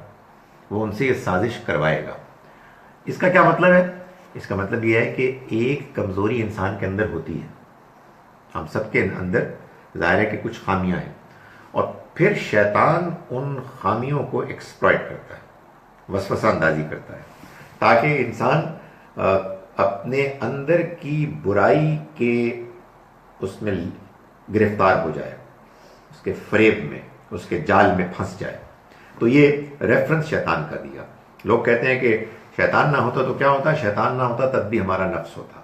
وہ ان سے یہ سازش کروائے گا. اس کا کیا مطلب ہے؟ اس کا مطلب یہ ہے کہ ایک کمزوری انسان کے اندر ہوتی ہے، ہم سب کے اندر ظاہر ہے کہ کچھ خامیاں ہیں، اور پھر شیطان ان خامیوں کو ایکسپلائٹ کرتا ہے، وسوسہ اندازی کرتا ہے، تاکہ انسان اپنے اندر کی برائی کے اس میں گرفتار ہو جائے، اس کے فریب میں، اس کے جال میں پھنس جائے. تو یہ ریفرنس شیطان کا دیا. لوگ کہتے ہیں کہ شیطان نہ ہوتا تو کیا ہوتا؟ شیطان نہ ہوتا تب بھی ہمارا نفس ہوتا.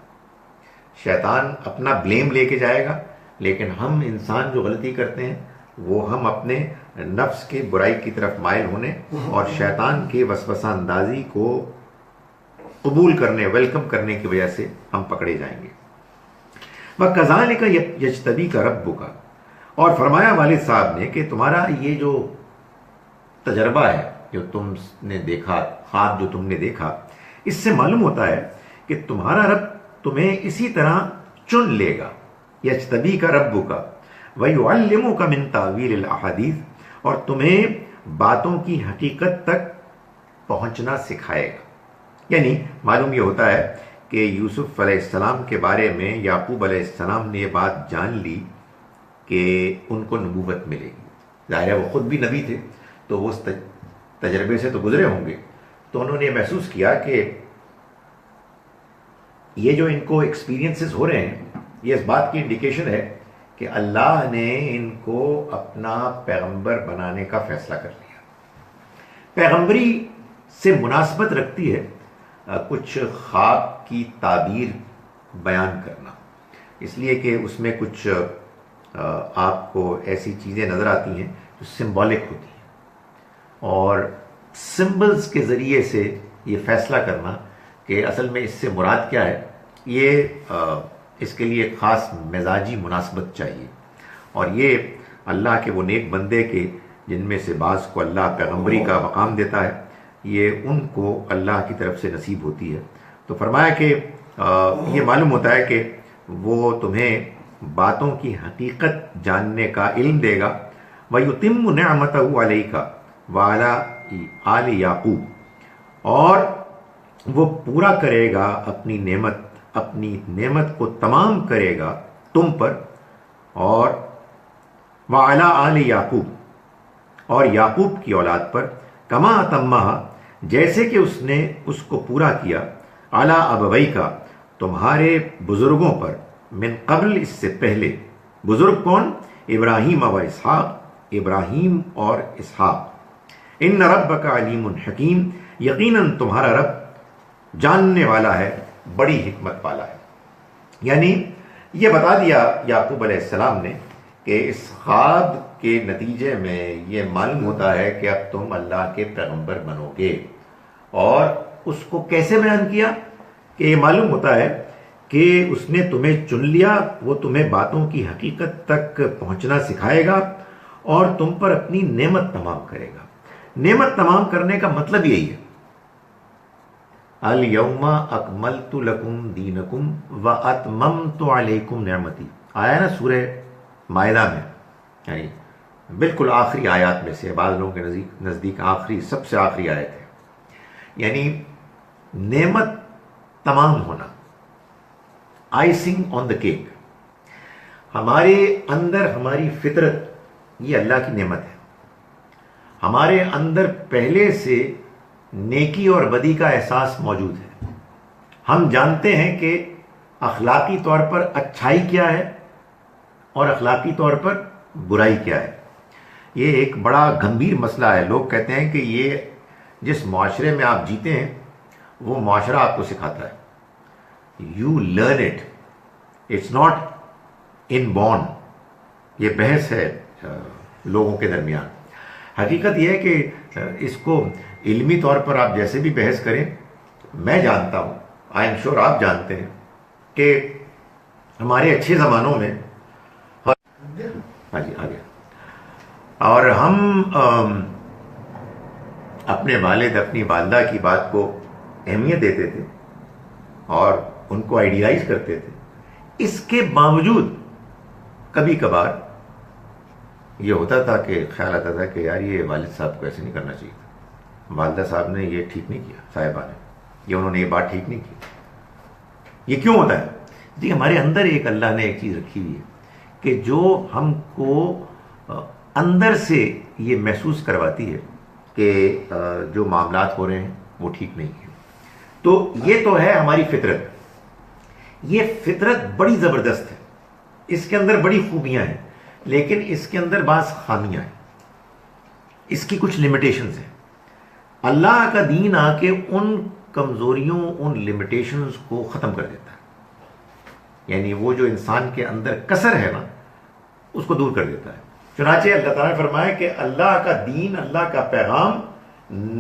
شیطان اپنا بلیم لے کے جائے گا، لیکن ہم انسان جو غلطی کرتے ہیں وہ ہم اپنے نفس کے برائی کی طرف مائل ہونے اور شیطان کے وسوسہ اندازی کو قبول کرنے، ویلکم کرنے کی وجہ سے ہم پکڑے جائیں گے۔ وَكَذَلِكَ يَجْتَبِيكَ رَبُّكَ، اور فرمایا والد صاحب نے کہ تمہارا یہ جو تجربہ ہے، جو تم نے دیکھا، خواب جو تم نے دیکھا، اس سے معلوم ہوتا ہے کہ تمہارا رب تمہیں اسی طرح چن لے گا۔ یجتبیک ربک ویعلمک من تاویل الاحادیث، اور تمہیں باتوں کی حقیقت تک پہنچنا سکھائے گا۔ یعنی معلوم یہ ہوتا ہے کہ یوسف علیہ السلام کے بارے میں یعقوب علیہ السلام نے یہ بات جان لی کہ ان کو نبوت ملے گی۔ ظاہر ہے وہ خود بھی نبی تھے تو وہ اس تجربے سے تو گزرے ہوں گے، تو انہوں نے محسوس کیا کہ یہ جو ان کو ایکسپیرینسز ہو رہے ہیں یہ اس بات کی انڈیکیشن ہے کہ اللہ نے ان کو اپنا پیغمبر بنانے کا فیصلہ کر لیا۔ پیغمبری سے مناسبت رکھتی ہے کچھ خواب کی تعبیر بیان کرنا، اس لیے کہ اس میں کچھ آپ کو ایسی چیزیں نظر آتی ہیں جو سمبولک ہوتی ہیں، اور سمبلز کے ذریعے سے یہ فیصلہ کرنا کہ اصل میں اس سے مراد کیا ہے، یہ اس کے لیے ایک خاص مزاجی مناسبت چاہیے، اور یہ اللہ کے وہ نیک بندے کے جن میں سے بعض کو اللہ پیغمبری کا مقام دیتا ہے، یہ ان کو اللہ کی طرف سے نصیب ہوتی ہے۔ تو فرمایا کہ یہ معلوم ہوتا ہے کہ وہ تمہیں باتوں کی حقیقت جاننے کا علم دے گا۔ وَيُتِمُّ نِعْمَتَهُ عَلَيْكَ وَعَلَىٰ آلِ یعقوب، اور وہ پورا کرے گا اپنی نعمت کو تمام کرے گا تم پر، اور وَعَلَىٰ آلِ یعقوب، اور یعقوب کی اولاد پر، کما اتمہا، جیسے کہ اس نے اس کو پورا کیا، علی ابویک، تمہارے بزرگوں پر، من قبل، اس سے پہلے۔ بزرگ کون؟ ابراہیم و اسحاق، ابراہیم اور اسحاق۔ ان ربک علیم حکیم، یقیناً تمہارا رب جاننے والا ہے، بڑی حکمت والا ہے۔ یعنی یہ بتا دیا یعقوب علیہ السلام نے کہ اس خواب کے نتیجے میں یہ معلوم ہوتا ہے کہ اب تم اللہ کے پیغمبر بنو گے، اور اس کو کیسے بیان کیا کہ یہ معلوم ہوتا ہے کہ اس نے تمہیں چن لیا، وہ تمہیں باتوں کی حقیقت تک پہنچنا سکھائے گا اور تم پر اپنی نعمت تمام کرے گا۔ نعمت تمام کرنے کا مطلب یہی ہے، الیوم اکملت لکم دینکم واتممت علیکم نعمتی، آیا نا سورہ مائدہ میں، یعنی بالکل آخری آیات میں سے، بعض لوگوں کے نزدیک آخری، سب سے آخری آیت ہے۔ یعنی نعمت تمام ہونا، آئسنگ آن دا کیک۔ ہمارے اندر ہماری فطرت یہ اللہ کی نعمت ہے، ہمارے اندر پہلے سے نیکی اور بدی کا احساس موجود ہے، ہم جانتے ہیں کہ اخلاقی طور پر اچھائی کیا ہے اور اخلاقی طور پر برائی کیا ہے۔ یہ ایک بڑا گمبھیر مسئلہ ہے۔ لوگ کہتے ہیں کہ یہ جس معاشرے میں آپ جیتے ہیں وہ معاشرہ آپ کو سکھاتا ہے، you learn it, it's not inborn. یہ بحث ہے لوگوں کے درمیان۔ حقیقت یہ ہے کہ اس کو علمی طور پر آپ جیسے بھی بحث کریں، میں جانتا ہوں، آئی ایم شور آپ جانتے ہیں کہ ہمارے اچھے زمانوں میں، ہاں جی آ گیا، اور ہم اپنے والد اپنی والدہ کی بات کو اہمیت دیتے تھے اور ان کو آئیڈیلائز کرتے تھے۔ اس کے باوجود کبھی کبھار یہ ہوتا تھا کہ خیال آتا تھا کہ یار یہ والد صاحب کو ایسے نہیں کرنا چاہیے تھا، والدہ صاحب نے یہ ٹھیک نہیں کیا، صاحبہ نے یہ، انہوں نے یہ بات ٹھیک نہیں کی۔ یہ کیوں ہوتا ہے؟ جی ہمارے اندر ایک اللہ نے ایک چیز رکھی ہوئی ہے کہ جو ہم کو اندر سے یہ محسوس کرواتی ہے کہ جو معاملات ہو رہے ہیں وہ ٹھیک نہیں ہیں۔ تو یہ تو ہے ہماری فطرت۔ یہ فطرت بڑی زبردست ہے، اس کے اندر بڑی خوبیاں ہیں، لیکن اس کے اندر بعض خامیاں ہیں، اس کی کچھ لمیٹیشنز ہیں۔ اللہ کا دین آ کے ان کمزوریوں، ان لمیٹیشنز کو ختم کر دیتا ہے۔ یعنی وہ جو انسان کے اندر کسر ہے نا اس کو دور کر دیتا ہے. چنانچہ اللہ تعالیٰ نے فرمایا کہ اللہ کا دین، اللہ کا پیغام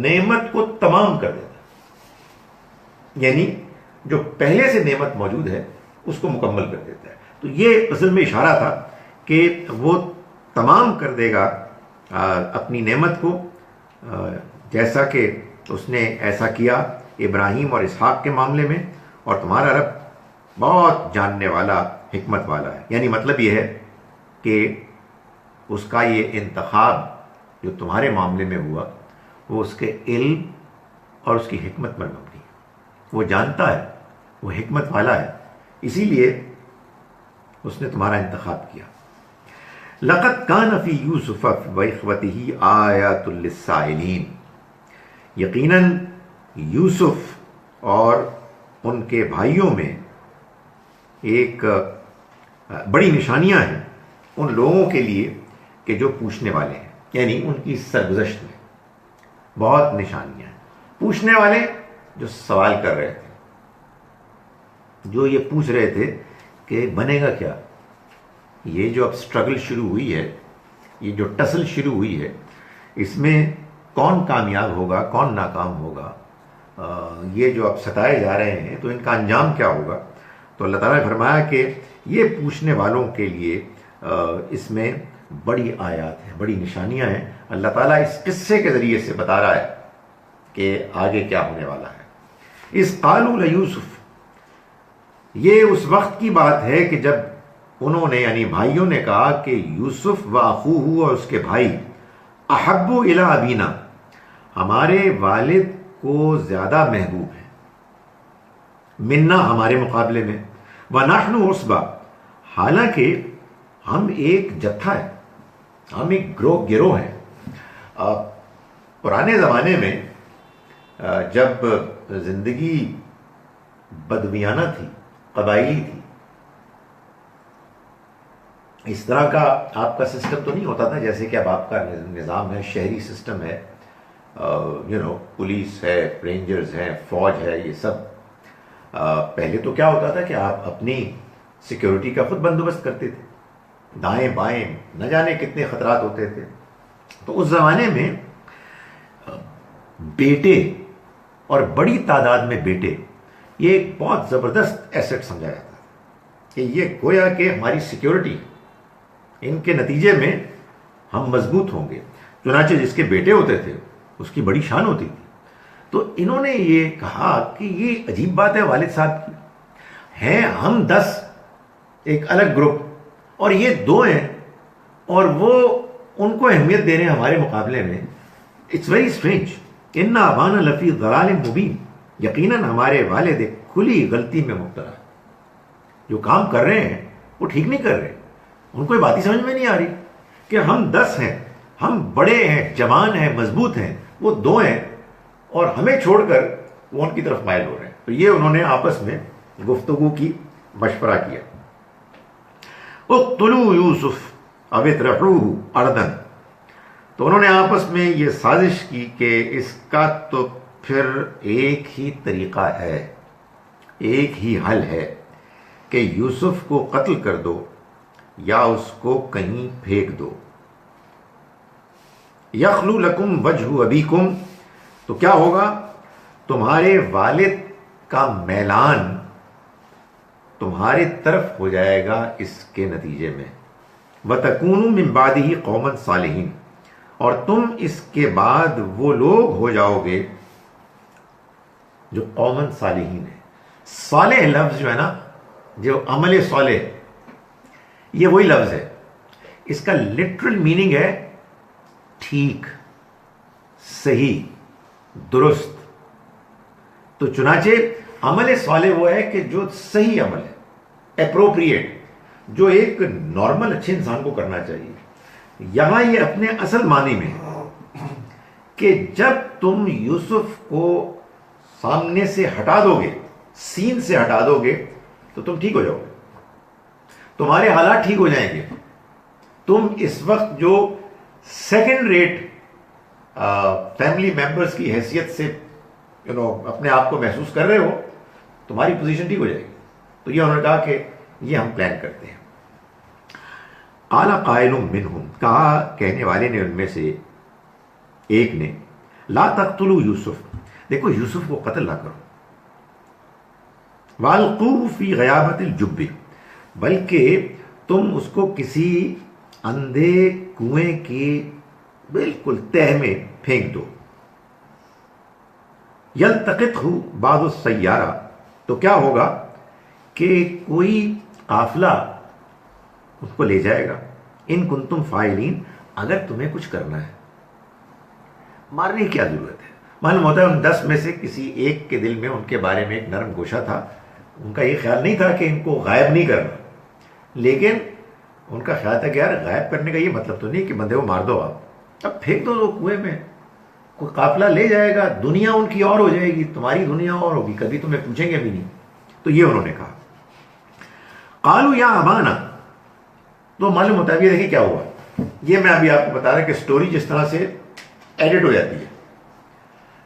نعمت کو تمام کر دیتا ہے، یعنی جو پہلے سے نعمت موجود ہے اس کو مکمل کر دیتا ہے. تو یہ اصل میں اشارہ تھا کہ وہ تمام کر دے گا اپنی نعمت کو، جیسا کہ اس نے ایسا کیا ابراہیم اور اسحاق کے معاملے میں. اور تمہارا رب بہت جاننے والا، حکمت والا ہے. یعنی مطلب یہ ہے کہ اس کا یہ انتخاب جو تمہارے معاملے میں ہوا وہ اس کے علم اور اس کی حکمت پر مبنی ہے. وہ جانتا ہے، وہ حکمت والا ہے، اسی لیے اس نے تمہارا انتخاب کیا. لقد کان فی یوسف واخوتہ آیات للسائلین، یقیناً یوسف اور ان کے بھائیوں میں ایک بڑی نشانیاں ہیں ان لوگوں کے لیے کہ جو پوچھنے والے ہیں. یعنی ان کی سرگزشت میں بہت نشانیاں ہیں. پوچھنے والے جو سوال کر رہے تھے، جو یہ پوچھ رہے تھے کہ بنے گا کیا، یہ جو اب سٹرگل شروع ہوئی ہے، یہ جو ٹسل شروع ہوئی ہے، اس میں کون کامیاب ہوگا، کون ناکام ہوگا، یہ جو اب ستائے جا رہے ہیں تو ان کا انجام کیا ہوگا. تو اللہ تعالیٰ نے فرمایا کہ یہ پوچھنے والوں کے لیے اس میں بڑی آیات ہیں، بڑی نشانیاں ہیں. اللہ تعالیٰ اس قصے کے ذریعے سے بتا رہا ہے کہ آگے کیا ہونے والا ہے. اس قالوا لیوسف، یہ اس وقت کی بات ہے کہ جب انہوں نے یعنی بھائیوں نے کہا کہ یوسف و اخوہ اور اس کے بھائی احب الی ابینا، ہمارے والد کو زیادہ محبوب ہے، منا ہمارے مقابلے میں، ونحن عصبہ، حالانکہ ہم ایک جتھا ہے، ہم ایک گروہ ہیں. پرانے زمانے میں جب زندگی بدویانہ تھی، قبائلی تھی، اس طرح کا آپ کا سسٹم تو نہیں ہوتا تھا جیسے کہ اب آپ کا نظام ہے، شہری سسٹم ہے، پولیس ہے، رینجرز ہیں، فوج ہے، یہ سب. پہلے تو کیا ہوتا تھا کہ آپ اپنی سیکیورٹی کا خود بندوبست کرتے تھے، دائیں بائیں نہ جانے کتنے خطرات ہوتے تھے. تو اس زمانے میں بیٹے اور بڑی تعداد میں بیٹے یہ ایک بہت زبردست ایسٹ سمجھا جاتا تھا کہ یہ گویا کہ ہماری سیکیورٹی، ان کے نتیجے میں ہم مضبوط ہوں گے. چنانچہ جس کے بیٹے ہوتے تھے اس کی بڑی شان ہوتی تھی. تو انہوں نے یہ کہا کہ یہ عجیب بات ہے والد صاحب کی، ہیں ہم 10 ایک الگ گروپ اور یہ 2 ہیں اور وہ ان کو اہمیت دے رہے ہیں ہمارے مقابلے میں. It's very strange. ان ابانا لفی ضلال مبین، یقیناً ہمارے والد ایک کھلی غلطی میں مبتلا ہے. جو کام کر رہے ہیں وہ ٹھیک نہیں کر رہے. ان کو یہ بات ہی سمجھ میں نہیں آ رہی کہ ہم 10 ہیں، ہم بڑے ہیں، جوان ہیں، مضبوط ہیں، وہ 2 ہیں اور ہمیں چھوڑ کر وہ ان کی طرف مائل ہو رہے ہیں. تو یہ انہوں نے آپس میں گفتگو کی، مشورہ کیا. اقتلوا یوسف او اطرحوہ ارضا، تو انہوں نے آپس میں یہ سازش کی کہ اس کا تو پھر ایک ہی طریقہ ہے، ایک ہی حل ہے کہ یوسف کو قتل کر دو یا اس کو کہیں پھینک دو. یخلو لکم وجہ ابیکم، تو کیا ہوگا، تمہارے والد کا میلان تمہاری طرف ہو جائے گا اس کے نتیجے میں. وَتَكُونُوا مِن بَعْدِهِ قَوْمًا صَالِحِينَ، اور تم اس کے بعد وہ لوگ ہو جاؤ گے جو قومن صالحین ہیں. صالح لفظ جو ہے نا، جو عمل صالح، یہ وہی لفظ ہے. اس کا لٹرل میننگ ہے ٹھیک، صحیح، درست. تو چنانچہ عمل صالح وہ ہے کہ جو صحیح عمل ہے، اپروپریٹ، جو ایک نارمل اچھے انسان کو کرنا چاہیے. یہاں یہ اپنے اصل معنی میں کہ جب تم یوسف کو سامنے سے ہٹا دو گے، سین سے ہٹا دو گے، تو تم ٹھیک ہو جاؤ گے، تمہارے حالات ٹھیک ہو جائیں گے. تم اس وقت جو سیکنڈ ریٹ فیملی ممبرز کی حیثیت سے اپنے آپ کو محسوس کر رہے ہو، تمہاری پوزیشن ٹھیک ہو جائے گی. تو یہ انہوں نے کہا کہ یہ ہم پلان کرتے ہیں. قال قائل منہم، کہا کہنے والے نے ان میں سے ایک نے، لا تقتلوا یوسف، دیکھو یوسف کو قتل نہ کرو، والقوه فی غیابت الجب، بلکہ تم اس کو کسی اندھے کنویں کی بالکل تہ میں پھینک دو. یلتقطہ بعض السیارہ، تو کیا ہوگا کہ کوئی قافلہ اس کو لے جائے گا. ان کنتم فاعلین، اگر تمہیں کچھ کرنا ہے. مارنے کی کیا ضرورت ہے؟ معلوم ہوتا ہے ان 10 میں سے کسی ایک کے دل میں ان کے بارے میں ایک نرم گوشہ تھا. ان کا یہ خیال نہیں تھا کہ ان کو غائب نہیں کرنا، لیکن ان کا خیال تھا کہ یار غائب کرنے کا یہ مطلب تو نہیں کہ بندے کو مار دو، آپ اب پھینک دو کنویں میں، کوئی قافلہ لے جائے گا، دنیا ان کی اور ہو جائے گی، تمہاری دنیا اور ہوگی، کبھی تمہیں پوچھیں گے بھی نہیں. تو یہ انہوں نے کہا. قالوا یا ابانا، تو معلوم ہوتا ہے. یہ دیکھیں کیا ہوا، یہ میں ابھی آپ کو بتا رہا کہ سٹوری جس طرح سے ایڈٹ ہو جاتی ہے،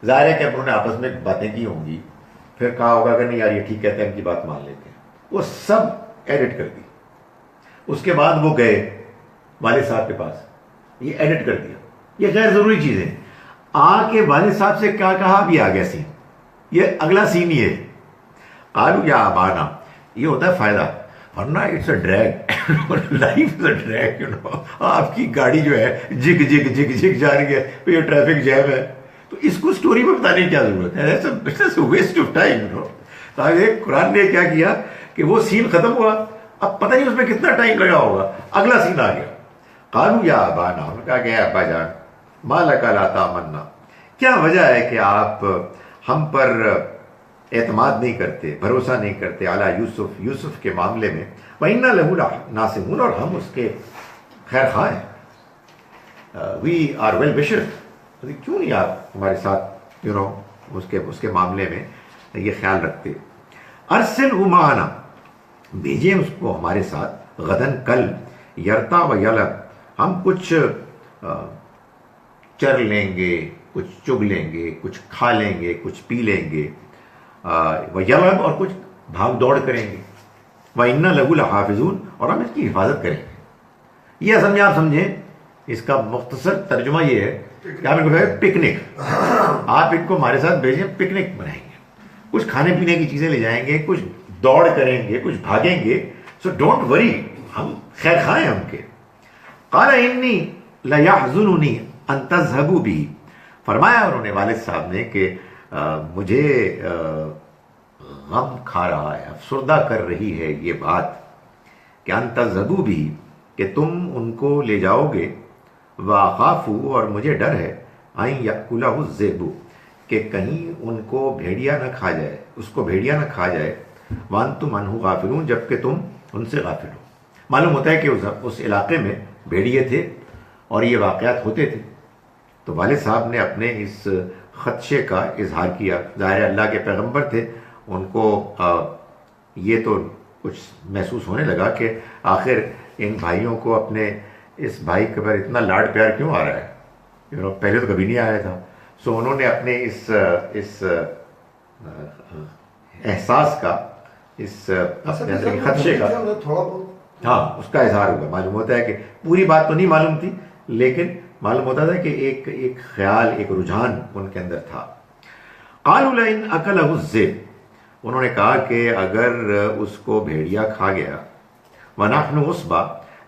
ظاہر ہے کہ انہوں نے آپس میں باتیں کی ہوں گی، پھر کہا ہوگا کہ نہیں یار یہ ٹھیک کہتے ہیں، ان کی بات مان لیتے ہیں، وہ سب ایڈٹ کر دی. اس کے بعد وہ گئے والد صاحب کے پاس، یہ ایڈٹ کر دیا. یہ غیر ضروری چیزیں آ کے والد صاحب سے کیا کہا بھی آ گیا سین. یہ اگلا سین یہ ہے. قالوا یا ابانا، یہ ہوتا ہے فائدہ، ورنہ it's a drag, life is a drag, آپ کی گاڑی جو ہے جگ جگ جگ جگ جا رہی ہے، یہ ٹریفک جیم ہے، تو اس کو سٹوری میں بتانے کی کیا ضرورت ہے؟ Waste of time. تو قرآن نے کیا کیا کہ وہ سین ختم ہوا، اب پتہ نہیں اس میں کتنا ٹائم لگا ہوگا، اگلا سین آ گیا. قالوا یا ابانا، انہوں نے کہا کہ ابا جان، ما لک لا تامنا، کیا وجہ ہے کہ آپ ہم پر اعتماد نہیں کرتے، بھروسہ نہیں کرتے، علی یوسف، یوسف کے معاملے میں، وَإِنَّا لَهُ نَاصِحُونَ، اور ہم اس کے خیر خواہ ہیں، وی آر ویل وشر. کیوں نہیں آپ ہمارے ساتھ اس کے معاملے میں یہ خیال رکھتے. ارسلہ معنا، بھیجیں اس کو ہمارے ساتھ، غدن، کل، یرتا و یلب، ہم کچھ چر لیں گے، کچھ چگ لیں گے، کچھ کھا لیں گے، کچھ پی لیں گے، یلب، اور کچھ بھاگ دوڑ کریں گے. وَإِنَّا لَهُ لَحَافِظُونَ، اور ہم اس کی حفاظت کریں گے. یہ اصل میں آپ سمجھیں اس کا مختصر ترجمہ یہ ہے کہ آپ ان کو کہیں پکنک، آپ ان کو ہمارے ساتھ بھیجیں، پکنک بنائیں گے، کچھ کھانے پینے کی چیزیں لے جائیں گے، کچھ دوڑ کریں گے، کچھ بھاگیں گے. سو ڈونٹ وری، ہم خیر خواہ ہیں ہم کے. قال انی لیحزننی ان تذهبوا به، فرمایا انہوں نے والد صاحب نے کہ مجھے غم کھا رہا ہے، افسردہ کر رہی ہے یہ بات کہ ان تذهبوا به، کہ تم ان کو لے جاؤ گے، واخاف، اور مجھے ڈر ہے، ان یاکلہ الذئب، کہ کہیں ان کو بھیڑیا نہ کھا جائے، اس کو بھیڑیا نہ کھا جائے، وانتم عنہ غافلون، جبکہ تم ان سے غافل ہو. معلوم ہوتا ہے کہ اس علاقے میں بھیڑیے تھے اور یہ واقعات ہوتے تھے. تو والد صاحب نے اپنے اس خدشے کا اظہار کیا. ظاہر اللہ کے پیغمبر تھے، ان کو یہ تو کچھ محسوس ہونے لگا کہ آخر ان بھائیوں کو اپنے اس بھائی کے پر اتنا لاڈ پیار کیوں آ رہا ہے، پہلے تو کبھی نہیں آیا تھا. سو انہوں نے اپنے اس احساس کا، اس اپنے اندر کے خدشے کا، تھوڑا بہت ہاں اس کا اظہار ہوا. معلوم ہوتا ہے کہ پوری بات تو نہیں معلوم تھی، لیکن معلوم ہوتا تھا کہ ایک خیال، ایک رجحان ان کے اندر تھا. قالوا لئن اکلہ الذئب، انہوں نے کہا کہ اگر اس کو بھیڑیا کھا گیا، ونحن عصبہ،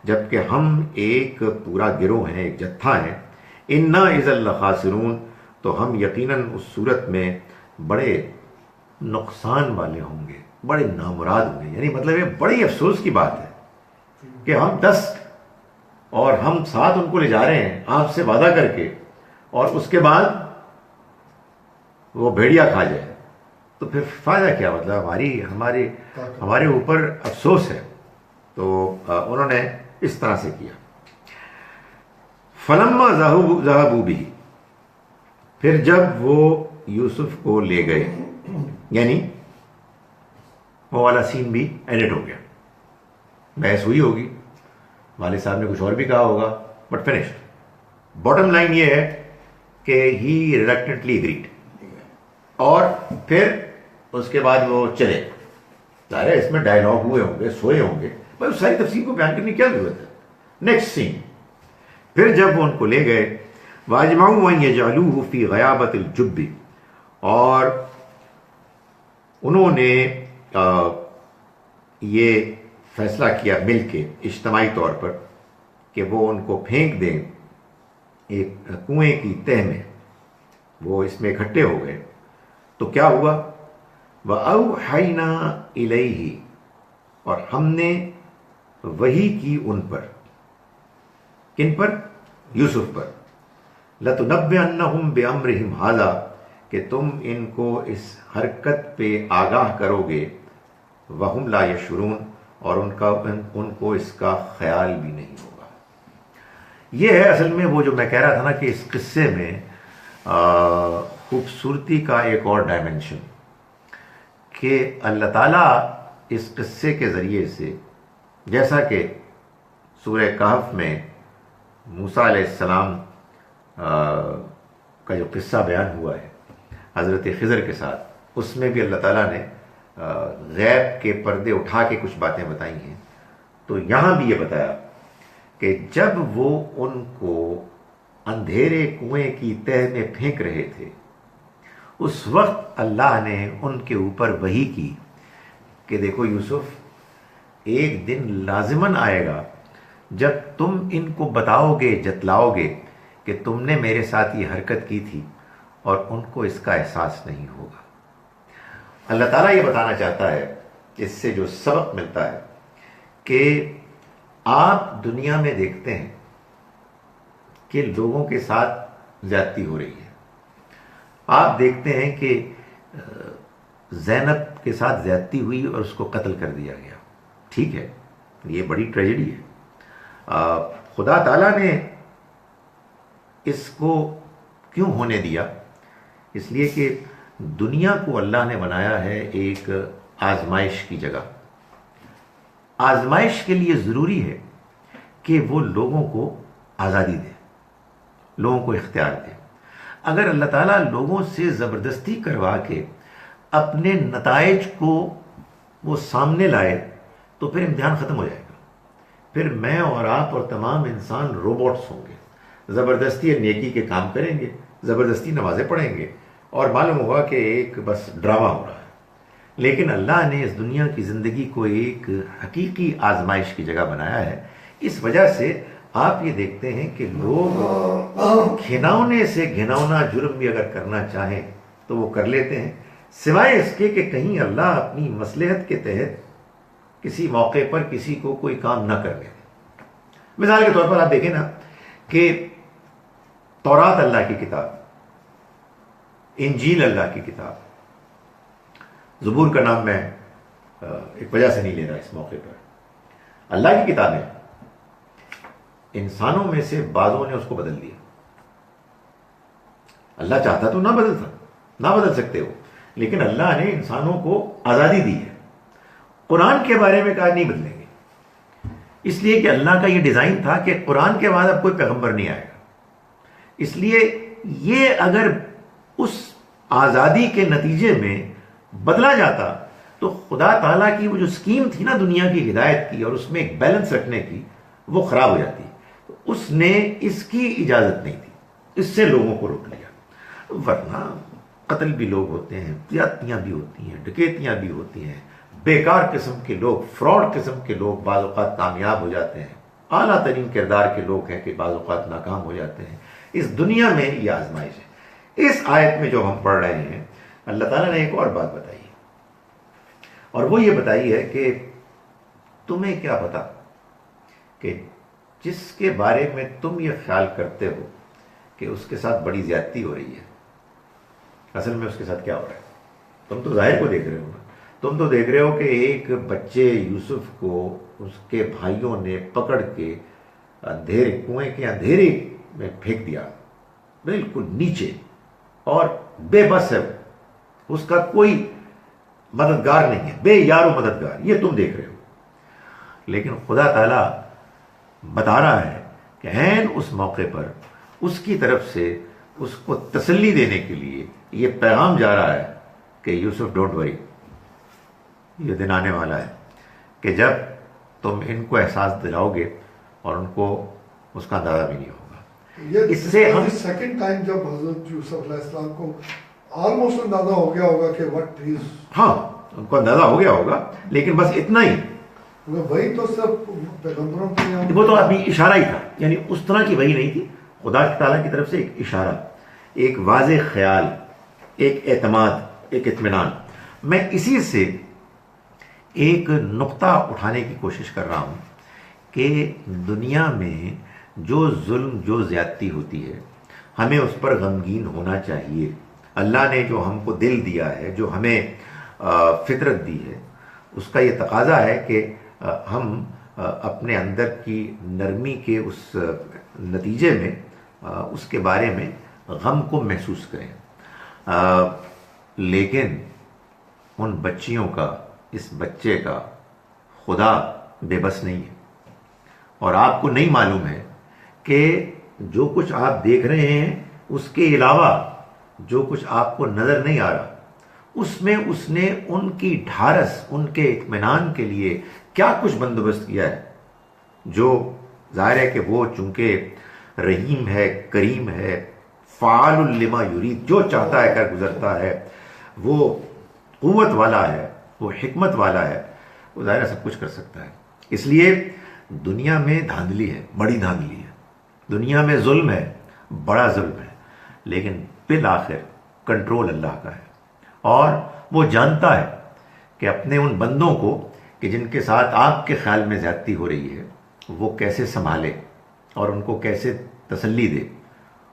جبکہ ہم ایک پورا گروہ ہیں، ایک جتھا ہیں، انا اذا لخاسرون، تو ہم یقیناً اس صورت میں بڑے نقصان والے ہوں گے، بڑے نامراد ہوں گے. یعنی مطلب یہ بڑی افسوس کی بات ہے کہ ہم 10 اور ہم 7 ان کو لے جا رہے ہیں آپ سے وعدہ کر کے، اور اس کے بعد وہ بھیڑیا کھا جائے، تو پھر فائدہ کیا؟ مطلب ہمارے اوپر افسوس ہے. تو انہوں نے اس طرح سے کیا. فلما ذهبوا به، پھر جب وہ یوسف کو لے گئے، یعنی وہ والا سین بھی ایڈٹ ہو گیا. بحث ہوئی ہوگی، والد صاحب نے کچھ اور بھی کہا ہوگا، بٹ فنش. باٹم لائن یہ ہے کہ ہی ریلکٹنٹلی اگریڈ، اور پھر اس کے بعد وہ چلے. ظاہر ہے اس میں ڈائلاگ ہوئے ہوں گے، سوئے ہوں گے، بھائی اس ساری تفصیل کو بیان کرنے کی کیا ضرورت ہے. نیکسٹ سین، پھر جب وہ ان کو لے گئے، واجمعوا ان یجعلوہ فی غیابۃ الجب، اور انہوں نے یہ فیصلہ کیا مل کے اجتماعی طور پر کہ وہ ان کو پھینک دیں ایک کنویں کی تہ میں. وہ اس میں اکٹھے ہو گئے تو کیا ہوا؟ وَأَوْحَيْنَا إِلَيْهِ، اور ہم نے وحی کی ان پر. کن پر؟ یوسف پر. لَتُنَبِّئَنَّهُمْ بِأَمْرِهِمْ هَذَا، کہ تم ان کو اس حرکت پہ آگاہ کرو گے. وَهُمْ لَا يَشْعُرُونَ، اور ان کو اس کا خیال بھی نہیں ہوگا. یہ ہے اصل میں وہ جو میں کہہ رہا تھا نا کہ اس قصے میں خوبصورتی کا ایک اور ڈائمنشن، کہ اللہ تعالیٰ اس قصے کے ذریعے سے، جیسا کہ سورہ کہف میں موسیٰ علیہ السلام کا جو قصہ بیان ہوا ہے حضرت خضر کے ساتھ، اس میں بھی اللہ تعالیٰ نے غیب کے پردے اٹھا کے کچھ باتیں بتائی ہیں. تو یہاں بھی یہ بتایا کہ جب وہ ان کو اندھیرے کنویں کی تہ میں پھینک رہے تھے، اس وقت اللہ نے ان کے اوپر وحی کی کہ دیکھو یوسف، ایک دن لازماً آئے گا جب تم ان کو بتاؤ گے، جتلاؤ گے کہ تم نے میرے ساتھ یہ حرکت کی تھی، اور ان کو اس کا احساس نہیں ہوگا. اللہ تعالیٰ یہ بتانا چاہتا ہے، اس سے جو سبق ملتا ہے کہ آپ دنیا میں دیکھتے ہیں کہ لوگوں کے ساتھ زیادتی ہو رہی ہے. آپ دیکھتے ہیں کہ زینب کے ساتھ زیادتی ہوئی اور اس کو قتل کر دیا گیا. ٹھیک ہے، یہ بڑی ٹریجڈی ہے. خدا تعالیٰ نے اس کو کیوں ہونے دیا؟ اس لیے کہ دنیا کو اللہ نے بنایا ہے ایک آزمائش کی جگہ. آزمائش کے لیے ضروری ہے کہ وہ لوگوں کو آزادی دے، لوگوں کو اختیار دے. اگر اللہ تعالیٰ لوگوں سے زبردستی کروا کے اپنے نتائج کو وہ سامنے لائے تو پھر امتحان ختم ہو جائے گا. پھر میں اور آپ اور تمام انسان روبوٹس ہوں گے. زبردستی نیکی کے کام کریں گے، زبردستی نمازیں پڑھیں گے، اور معلوم ہوگا کہ ایک بس ڈرامہ ہو رہا ہے. لیکن اللہ نے اس دنیا کی زندگی کو ایک حقیقی آزمائش کی جگہ بنایا ہے. اس وجہ سے آپ یہ دیکھتے ہیں کہ لوگ گھناؤنے سے گھناؤنا جرم بھی اگر کرنا چاہیں تو وہ کر لیتے ہیں، سوائے اس کے کہ کہیں اللہ اپنی مصلحت کے تحت کسی موقع پر کسی کو کوئی کام نہ کرنے دے. مثال کے طور پر آپ دیکھیں نا کہ تورات اللہ کی کتاب، انجیل اللہ کی کتاب، زبور کا نام میں ایک وجہ سے نہیں لے رہا اس موقع پر. اللہ کی کتابیں انسانوں میں سے بعضوں نے اس کو بدل دیا. اللہ چاہتا تو نہ بدل سکتے ہو، لیکن اللہ نے انسانوں کو آزادی دی ہے. قرآن کے بارے میں کہا نہیں بدلیں گے، اس لیے کہ اللہ کا یہ ڈیزائن تھا کہ قرآن کے بعد اب کوئی پیغمبر نہیں آئے گا. اس لیے یہ اگر اس آزادی کے نتیجے میں بدلا جاتا تو خدا تعالیٰ کی وہ جو اسکیم تھی نا دنیا کی ہدایت کی اور اس میں ایک بیلنس رکھنے کی، وہ خراب ہو جاتی. اس نے اس کی اجازت نہیں تھی، اس سے لوگوں کو روک لیا. ورنہ قتل بھی لوگ ہوتے ہیں، زیادتیاں بھی ہوتی ہیں، ڈکیتیاں بھی ہوتی ہیں، بیکار قسم کے لوگ، فراڈ قسم کے لوگ بعض اوقات کامیاب ہو جاتے ہیں، اعلیٰ ترین کردار کے لوگ ہیں کہ بعض اوقات ناکام ہو جاتے ہیں. اس دنیا میں یہ آزمائش ہے. اس آیت میں جو ہم پڑھ رہے ہیں اللہ تعالیٰ نے ایک اور بات بتائی ہے، اور وہ یہ بتائی ہے کہ تمہیں کیا پتا کہ جس کے بارے میں تم یہ خیال کرتے ہو کہ اس کے ساتھ بڑی زیادتی ہو رہی ہے، اصل میں اس کے ساتھ کیا ہو رہا ہے. تم تو ظاہر کو دیکھ رہے ہو نا. تم تو دیکھ رہے ہو کہ ایک بچے یوسف کو اس کے بھائیوں نے پکڑ کے کنویں کے اندھیرے میں پھینک دیا، بالکل نیچے، اور بے بس ہے، اس کا کوئی مددگار نہیں ہے، بے یار و مددگار. یہ تم دیکھ رہے ہو. لیکن خدا تعالیٰ بتا رہا ہے کہ عین اس موقع پر اس کی طرف سے اس کو تسلی دینے کے لیے یہ پیغام جا رہا ہے کہ یوسف ڈونٹ وری، یہ دن آنے والا ہے کہ جب تم ان کو احساس دلاؤ گے اور ان کو اس کا اندازہ بھی نہیں ہوگا. اس سے ہم سیکنڈ ٹائم جب حضرت یوسف علیہ السلام کو آلموسٹ اندازہ ہو گیا ہوگا کہ وٹ از، ہاں ان کو اندازہ ہو گیا ہوگا، لیکن بس اتنا ہی. وہی تو صرف پیغمبروں کے وہ تو ابھی اشارہ ہی تھا، یعنی اس طرح کی وحی نہیں تھی. خدا تعالیٰ کی طرف سے ایک اشارہ، ایک واضح خیال، ایک اعتماد، ایک اطمینان. میں اسی سے ایک نقطہ اٹھانے کی کوشش کر رہا ہوں کہ دنیا میں جو ظلم، جو زیادتی ہوتی ہے، ہمیں اس پر غمگین ہونا چاہیے. اللہ نے جو ہم کو دل دیا ہے، جو ہمیں فطرت دی ہے، اس کا یہ تقاضا ہے کہ ہم اپنے اندر کی نرمی کے اس نتیجے میں اس کے بارے میں غم کو محسوس کریں. لیکن ان بچیوں کا، اس بچے کا خدا بے بس نہیں ہے، اور آپ کو نہیں معلوم ہے کہ جو کچھ آپ دیکھ رہے ہیں اس کے علاوہ جو کچھ آپ کو نظر نہیں آ رہا، اس میں اس نے ان کی ڈھارس، ان کے اطمینان کے لیے کیا کچھ بندوبست کیا ہے، جو ظاہر ہے کہ وہ چونکہ رحیم ہے، کریم ہے، فعال لما یرید، جو چاہتا ہے کر گزرتا ہے، وہ قوت والا ہے، وہ حکمت والا ہے، وہ ظاہر سب کچھ کر سکتا ہے. اس لیے دنیا میں دھاندلی ہے، بڑی دھاندلی ہے، دنیا میں ظلم ہے، بڑا ظلم ہے، لیکن بالآخر کنٹرول اللہ کا ہے. اور وہ جانتا ہے کہ اپنے ان بندوں کو کہ جن کے ساتھ آپ کے خیال میں زیادتی ہو رہی ہے، وہ کیسے سنبھالے اور ان کو کیسے تسلی دے،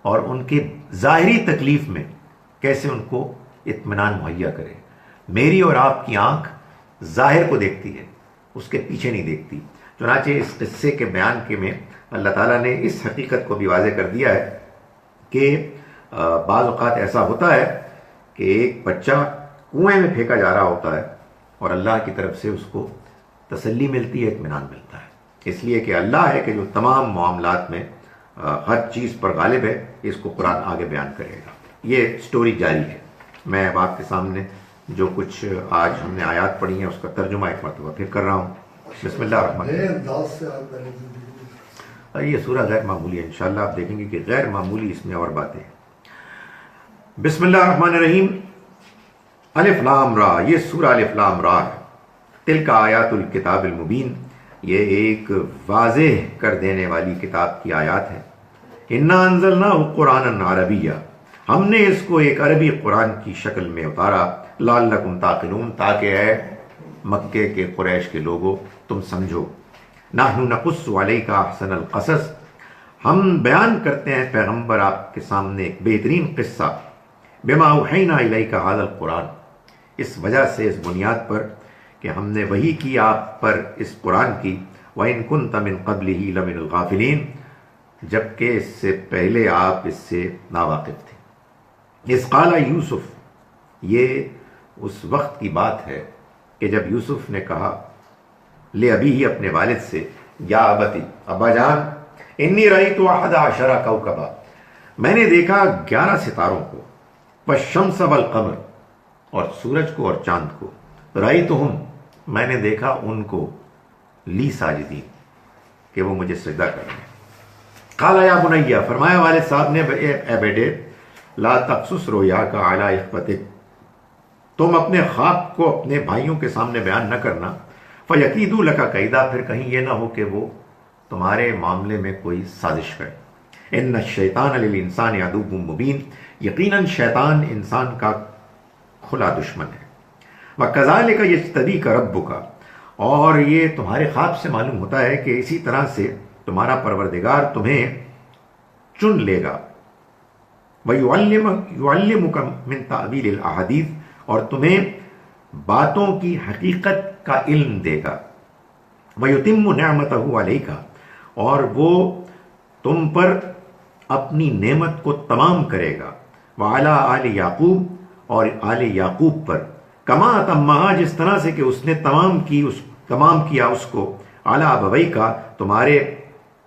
اور ان کی ظاہری تکلیف میں کیسے ان کو اطمینان مہیا کرے. میری اور آپ کی آنکھ ظاہر کو دیکھتی ہے، اس کے پیچھے نہیں دیکھتی. چنانچہ اس قصے کے بیان کے میں اللہ تعالیٰ نے اس حقیقت کو بھی واضح کر دیا ہے کہ بعض اوقات ایسا ہوتا ہے کہ ایک بچہ کنویں میں پھینکا جا رہا ہوتا ہے اور اللہ کی طرف سے اس کو تسلی ملتی ہے، اطمینان ملتا ہے. اس لیے کہ اللہ ہے کہ جو تمام معاملات میں ہر چیز پر غالب ہے. اس کو قرآن آگے بیان کرے گا. یہ سٹوری جاری ہے. میں اب آپ کے سامنے جو کچھ آج ہم نے آیات پڑھی ہیں اس کا ترجمہ ایک مرتبہ پھر کر رہا ہوں. بسم اللہ الرحمن الرحیم. یہ سورہ غیر معمولی ہے، انشاءاللہ آپ دیکھیں گے کہ غیر معمولی اس میں اور باتیں ہیں. بسم اللہ الرحمن الرحیم. الف لام را، یہ سورہ الف لام را ہے. تلک آیات الکتاب المبین، یہ ایک واضح کر دینے والی کتاب کی آیات ہے. انا انزلناہ قرآنا عربیہ، ہم نے اس کو ایک عربی قرآن کی شکل میں اتارا. لعلکم تعقلون، تاکہ اے مکے کے قریش کے لوگوں تم سمجھو. نحن نقص علیک احسن القصص، ہم بیان کرتے ہیں پیغمبر آپ کے سامنے ایک بہترین قصہ. بما اوحینا الیک ھذا القرآن، اس وجہ سے، اس بنیاد پر کہ ہم نے وحی کی آپ پر اس قرآن کی. وَإِن كُنْتَ مِن قَبْلِهِ لَمِنَ الْغَافِلِينَ، جبکہ اس سے پہلے آپ اس سے ناواقف تھے. اذ قال یوسف، یہ اس وقت کی بات ہے کہ جب یوسف نے کہا لِأَبِيهِ، اپنے والد سے، یا ابتی، ابا جان، انی رأیت 11 کوكبا، میں نے دیکھا 11 ستاروں کو. والشمس والقمر، اور سورج کو اور چاند کو. رأیتہم، میں نے دیکھا ان کو، لی ساجدین، کہ وہ مجھے سجدہ کر رہے ہیں. قال یا بنیہ، فرمایا والد صاحب نے، اے بیٹے، لا تقصص رؤیاک علی اخوتک، تم اپنے خواب کو اپنے بھائیوں کے سامنے بیان نہ کرنا. فیکیدوا لک کیدا، پھر کہیں یہ نہ ہو کہ وہ تمہارے معاملے میں کوئی سازش کرے. ان الشیطان للانسان عدو مبین، یقیناً شیطان انسان کا کھلا دشمن ہے. وَكَذَلِكَ يَجْتَبِيكَ رَبُّكَ، اور یہ تمہارے خواب سے معلوم ہوتا ہے کہ اسی طرح سے تمہارا پروردگار تمہیں چن لے گا. وَيُعَلِّمُكَ مِن تَأْوِيلِ الْأَحَادِيثِ، اور تمہیں باتوں کی حقیقت کا علم دے گا. وَيُتِمُّ نِعْمَتَهُ عَلَيْكَ، اور وہ تم پر اپنی نعمت کو تمام کرے گا. وَعَلَىٰ آلِ یعقوب، اور آل یعقوب پر. کما اتمہا، جس طرح سے کہ اس نے تمام کیا اس کو. علی ابویک، تمہارے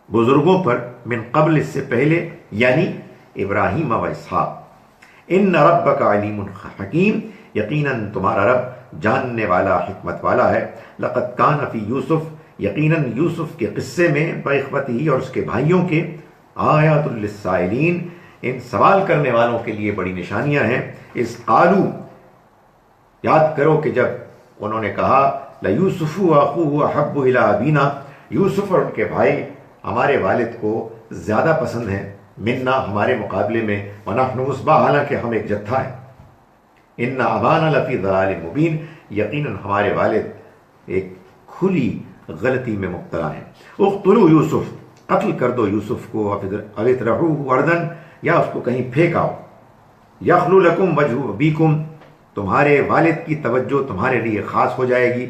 بزرگوں پر. من قبل، اس سے پہلے، یعنی ابراہیم و اسحاق. ان ربک علیم حکیم، یقیناً تمہارا رب جاننے والا حکمت والا ہے۔ لقد کان فی یوسف، یقیناً یوسف کے قصے میں، باخوتہ اور اس کے بھائیوں کے، آیات للسائلین، ان سوال کرنے والوں کے لیے بڑی نشانیاں ہیں۔ اس قالو، یاد کرو کہ جب انہوں نے کہا لَيُوسُفُ وَأَخُوهُ أَحَبُّ إِلَىٰ أَبِينَا، یوسف اور ان کے بھائی ہمارے والد کو زیادہ پسند ہیں، منا ہمارے مقابلے میں، وَنَحْنُ عُصْبَةٌ حالانکہ ہم ایک جتھا ہیں، إِنَّ أَبَانَا لَفِي ضَلَالٍ مُبِينٍ یقیناً ہمارے والد ایک کھلی غلطی میں مبتلا ہیں۔ اقتلوا یوسف، قتل کر دو یوسف کو، أَوِ اطرحوه أرضاً یا اس کو کہیں پھینک آؤ، یخلو لکم وجہ ابیکم تمہارے والد کی توجہ تمہارے لیے خاص ہو جائے گی،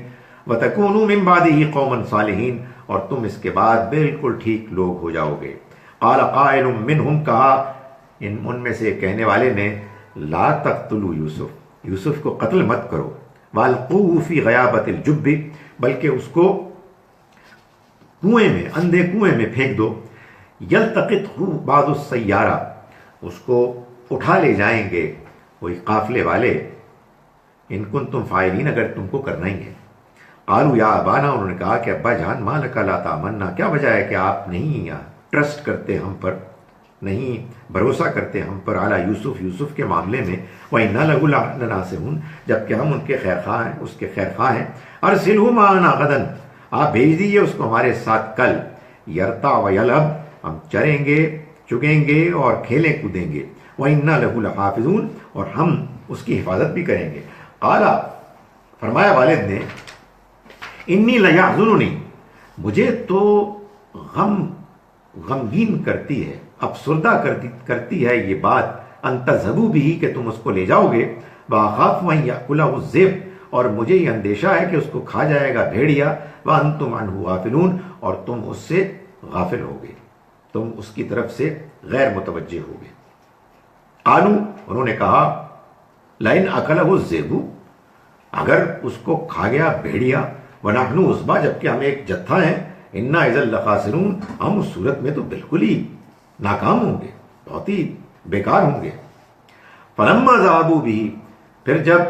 وتکونوا من بعدہ قوما صالحین اور تم اس کے بعد بالکل ٹھیک لوگ ہو جاؤ گے۔ قال قائل منہم، کہا ان میں سے کہنے والے نے، لا تقتلوا یوسف، یوسف کو قتل مت کرو، والقوه فی غیابۃ الجب بلکہ اس کو کنویں میں، اندھے کنویں میں پھینک دو، یلتقطہ بعض السیارہ اس کو اٹھا لے جائیں گے وہی قافلے والے، ان کنتم فاعلین اگر تم کو کرنا ہی ہے۔ قالوا یا ابانا، انہوں نے کہا کہ ابا جان، ما لک لا تامنا، کیا وجہ ہے کہ آپ نہیں ٹرسٹ کرتے ہم پر، نہیں بھروسہ کرتے ہم پر، علی یوسف، یوسف کے معاملے میں، وَإِنَّا لَهُ لَنَاصِحُونَ جبکہ ہم ان کے خیر خواہ ہیں، اس کے خیر خواہ ہیں۔ ارسلہ معنا غدا، آپ بھیج دیجیے اس کو ہمارے ساتھ کل، یرتع ویلعب، ہم چریں گے، چگیں گے اور کھیلیں کودیں گے، وَإِنَّا لَهُ لَحَافِظُونَ اور ہم اس کی حفاظت بھی کریں گے۔ قال، فرمایا والد نے، انی لیحزننی، مجھے تو غمگین کرتی ہے، افسردہ کرتی ہے یہ بات، ان تذهبوا به کہ تم اس کو لے جاؤ گے، واخاف ان یاکلہ الذئب اور مجھے یہ اندیشہ ہے کہ اس کو کھا جائے گا بھیڑیا، وانتم عنہ غافلون اور تم اس سے غافل ہوگے، تم اس کی طرف سے غیر متوجہ ہوگے۔ قالوا، انہوں نے کہا، لئن اکلہ الذئب، اگر اس کو کھا گیا بھیڑیا، ونحن عصبہ جبکہ ہم ایک جتھا ہیں، انا اذا لخاسرون ہم اس صورت میں تو بالکل ہی ناکام ہوں گے، بہت ہی بیکار ہوں گے۔ فلما ذهبوا به، پھر جب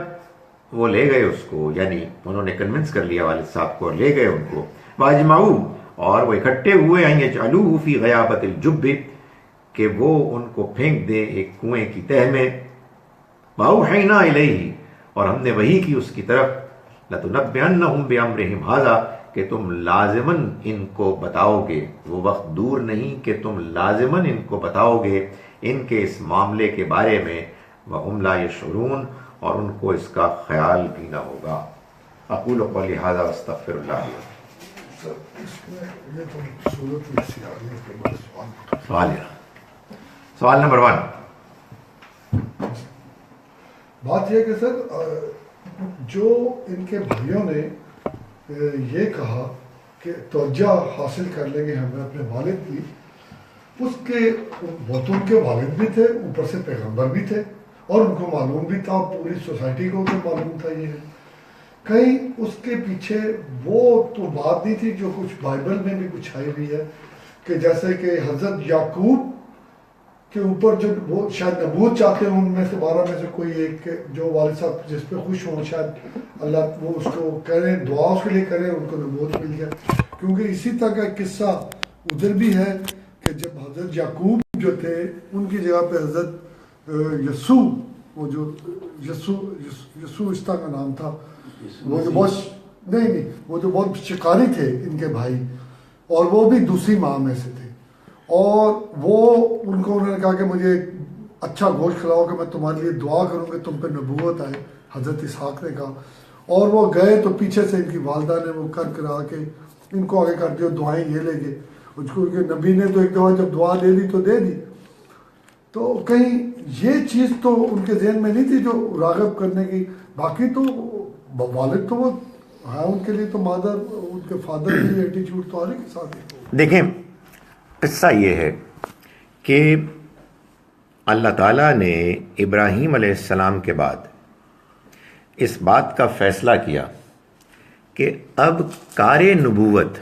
وہ لے گئے اس کو، یعنی انہوں نے کنونس کر لیا والد صاحب کو اور لے گئے ان کو، واجمعوا اور وہ اکٹھے ہوئے، ان یجعلوه فی غیابۃ الجب کہ وہ ان کو پھینک دیں ایک کنویں کی تہہ میں، واوحینا الیہ اور ہم نے وحی کی اس کی طرف، لتنبئنہم بامرہم ھذا کہ تم لازماً ان کو بتاؤ گے، وہ وقت دور نہیں کہ تم لازماً ان کو بتاؤ گے ان کے اس معاملے کے بارے میں، وہم لا یشعرون اور ان کو اس کا خیال بھی نہ ہوگا۔ اقول قولی ھذا واستغفر اللہ لي۔ سر اس میں یہ تو صورت میں سی آ رہی ہے کہ میں سوال نمبر 1، بات یہ کہ سر جو ان کے بھائیوں نے یہ کہا کہ توجہ حاصل کر لیں گے ہمیں اپنے والد کی، اس کے وہ تو ان کے والد بھی تھے، اوپر سے پیغمبر بھی تھے اور ان کو معلوم بھی تھا، پوری سوسائٹی کو تو معلوم تھا یہ ہے، کہیں اس کے پیچھے وہ تو بات نہیں تھی جو کچھ بائبل میں بھی کچھ آئی ہوئی ہے کہ جیسے کہ حضرت یعقوب کے اوپر جو وہ شاید نبوت چاہتے ہیں، ان میں سے 12 میں سے کوئی ایک جو والد صاحب جس پہ خوش ہوں، شاید اللہ وہ اس کو کریں، دعا اس کے لیے کریں، ان کو نبوت مل گیا، کیونکہ اسی طرح کا قصہ ادھر بھی ہے کہ جب حضرت یعقوب جو تھے ان کی جگہ پہ حضرت یسوع، وہ جو یسوع اس طرح کا نام تھا، وہ جو بہت نہیں وہ جو بہت شکاری تھے ان کے بھائی، اور وہ بھی دوسری ماں میں سے تھے، اور وہ ان کو انہوں نے کہا کہ مجھے اچھا گوشت کھلاؤ کہ میں تمہارے لیے دعا کروں کہ تم پہ نبوت آئے، حضرت اسحاق نے کہا، اور وہ گئے تو پیچھے سے ان کی والدہ نے وہ کر کرا کے ان کو آگے کر دیا، دعائیں یہ لے گئے اس کو، کہ نبی نے تو ایک دفعہ جب دعا لے لی تو دے دی، تو کہیں یہ چیز تو ان کے ذہن میں نہیں تھی جو راغب کرنے کی، باقی تو والد تو وہ ہاں ان کے لیے تو مادر ان کے فادر کے لیے ایٹیچیوڈ تو ہر ایک کے ساتھ ہے۔ دیکھیں قصہ یہ ہے کہ اللہ تعالیٰ نے ابراہیم علیہ السلام کے بعد اس بات کا فیصلہ کیا کہ اب کار نبوت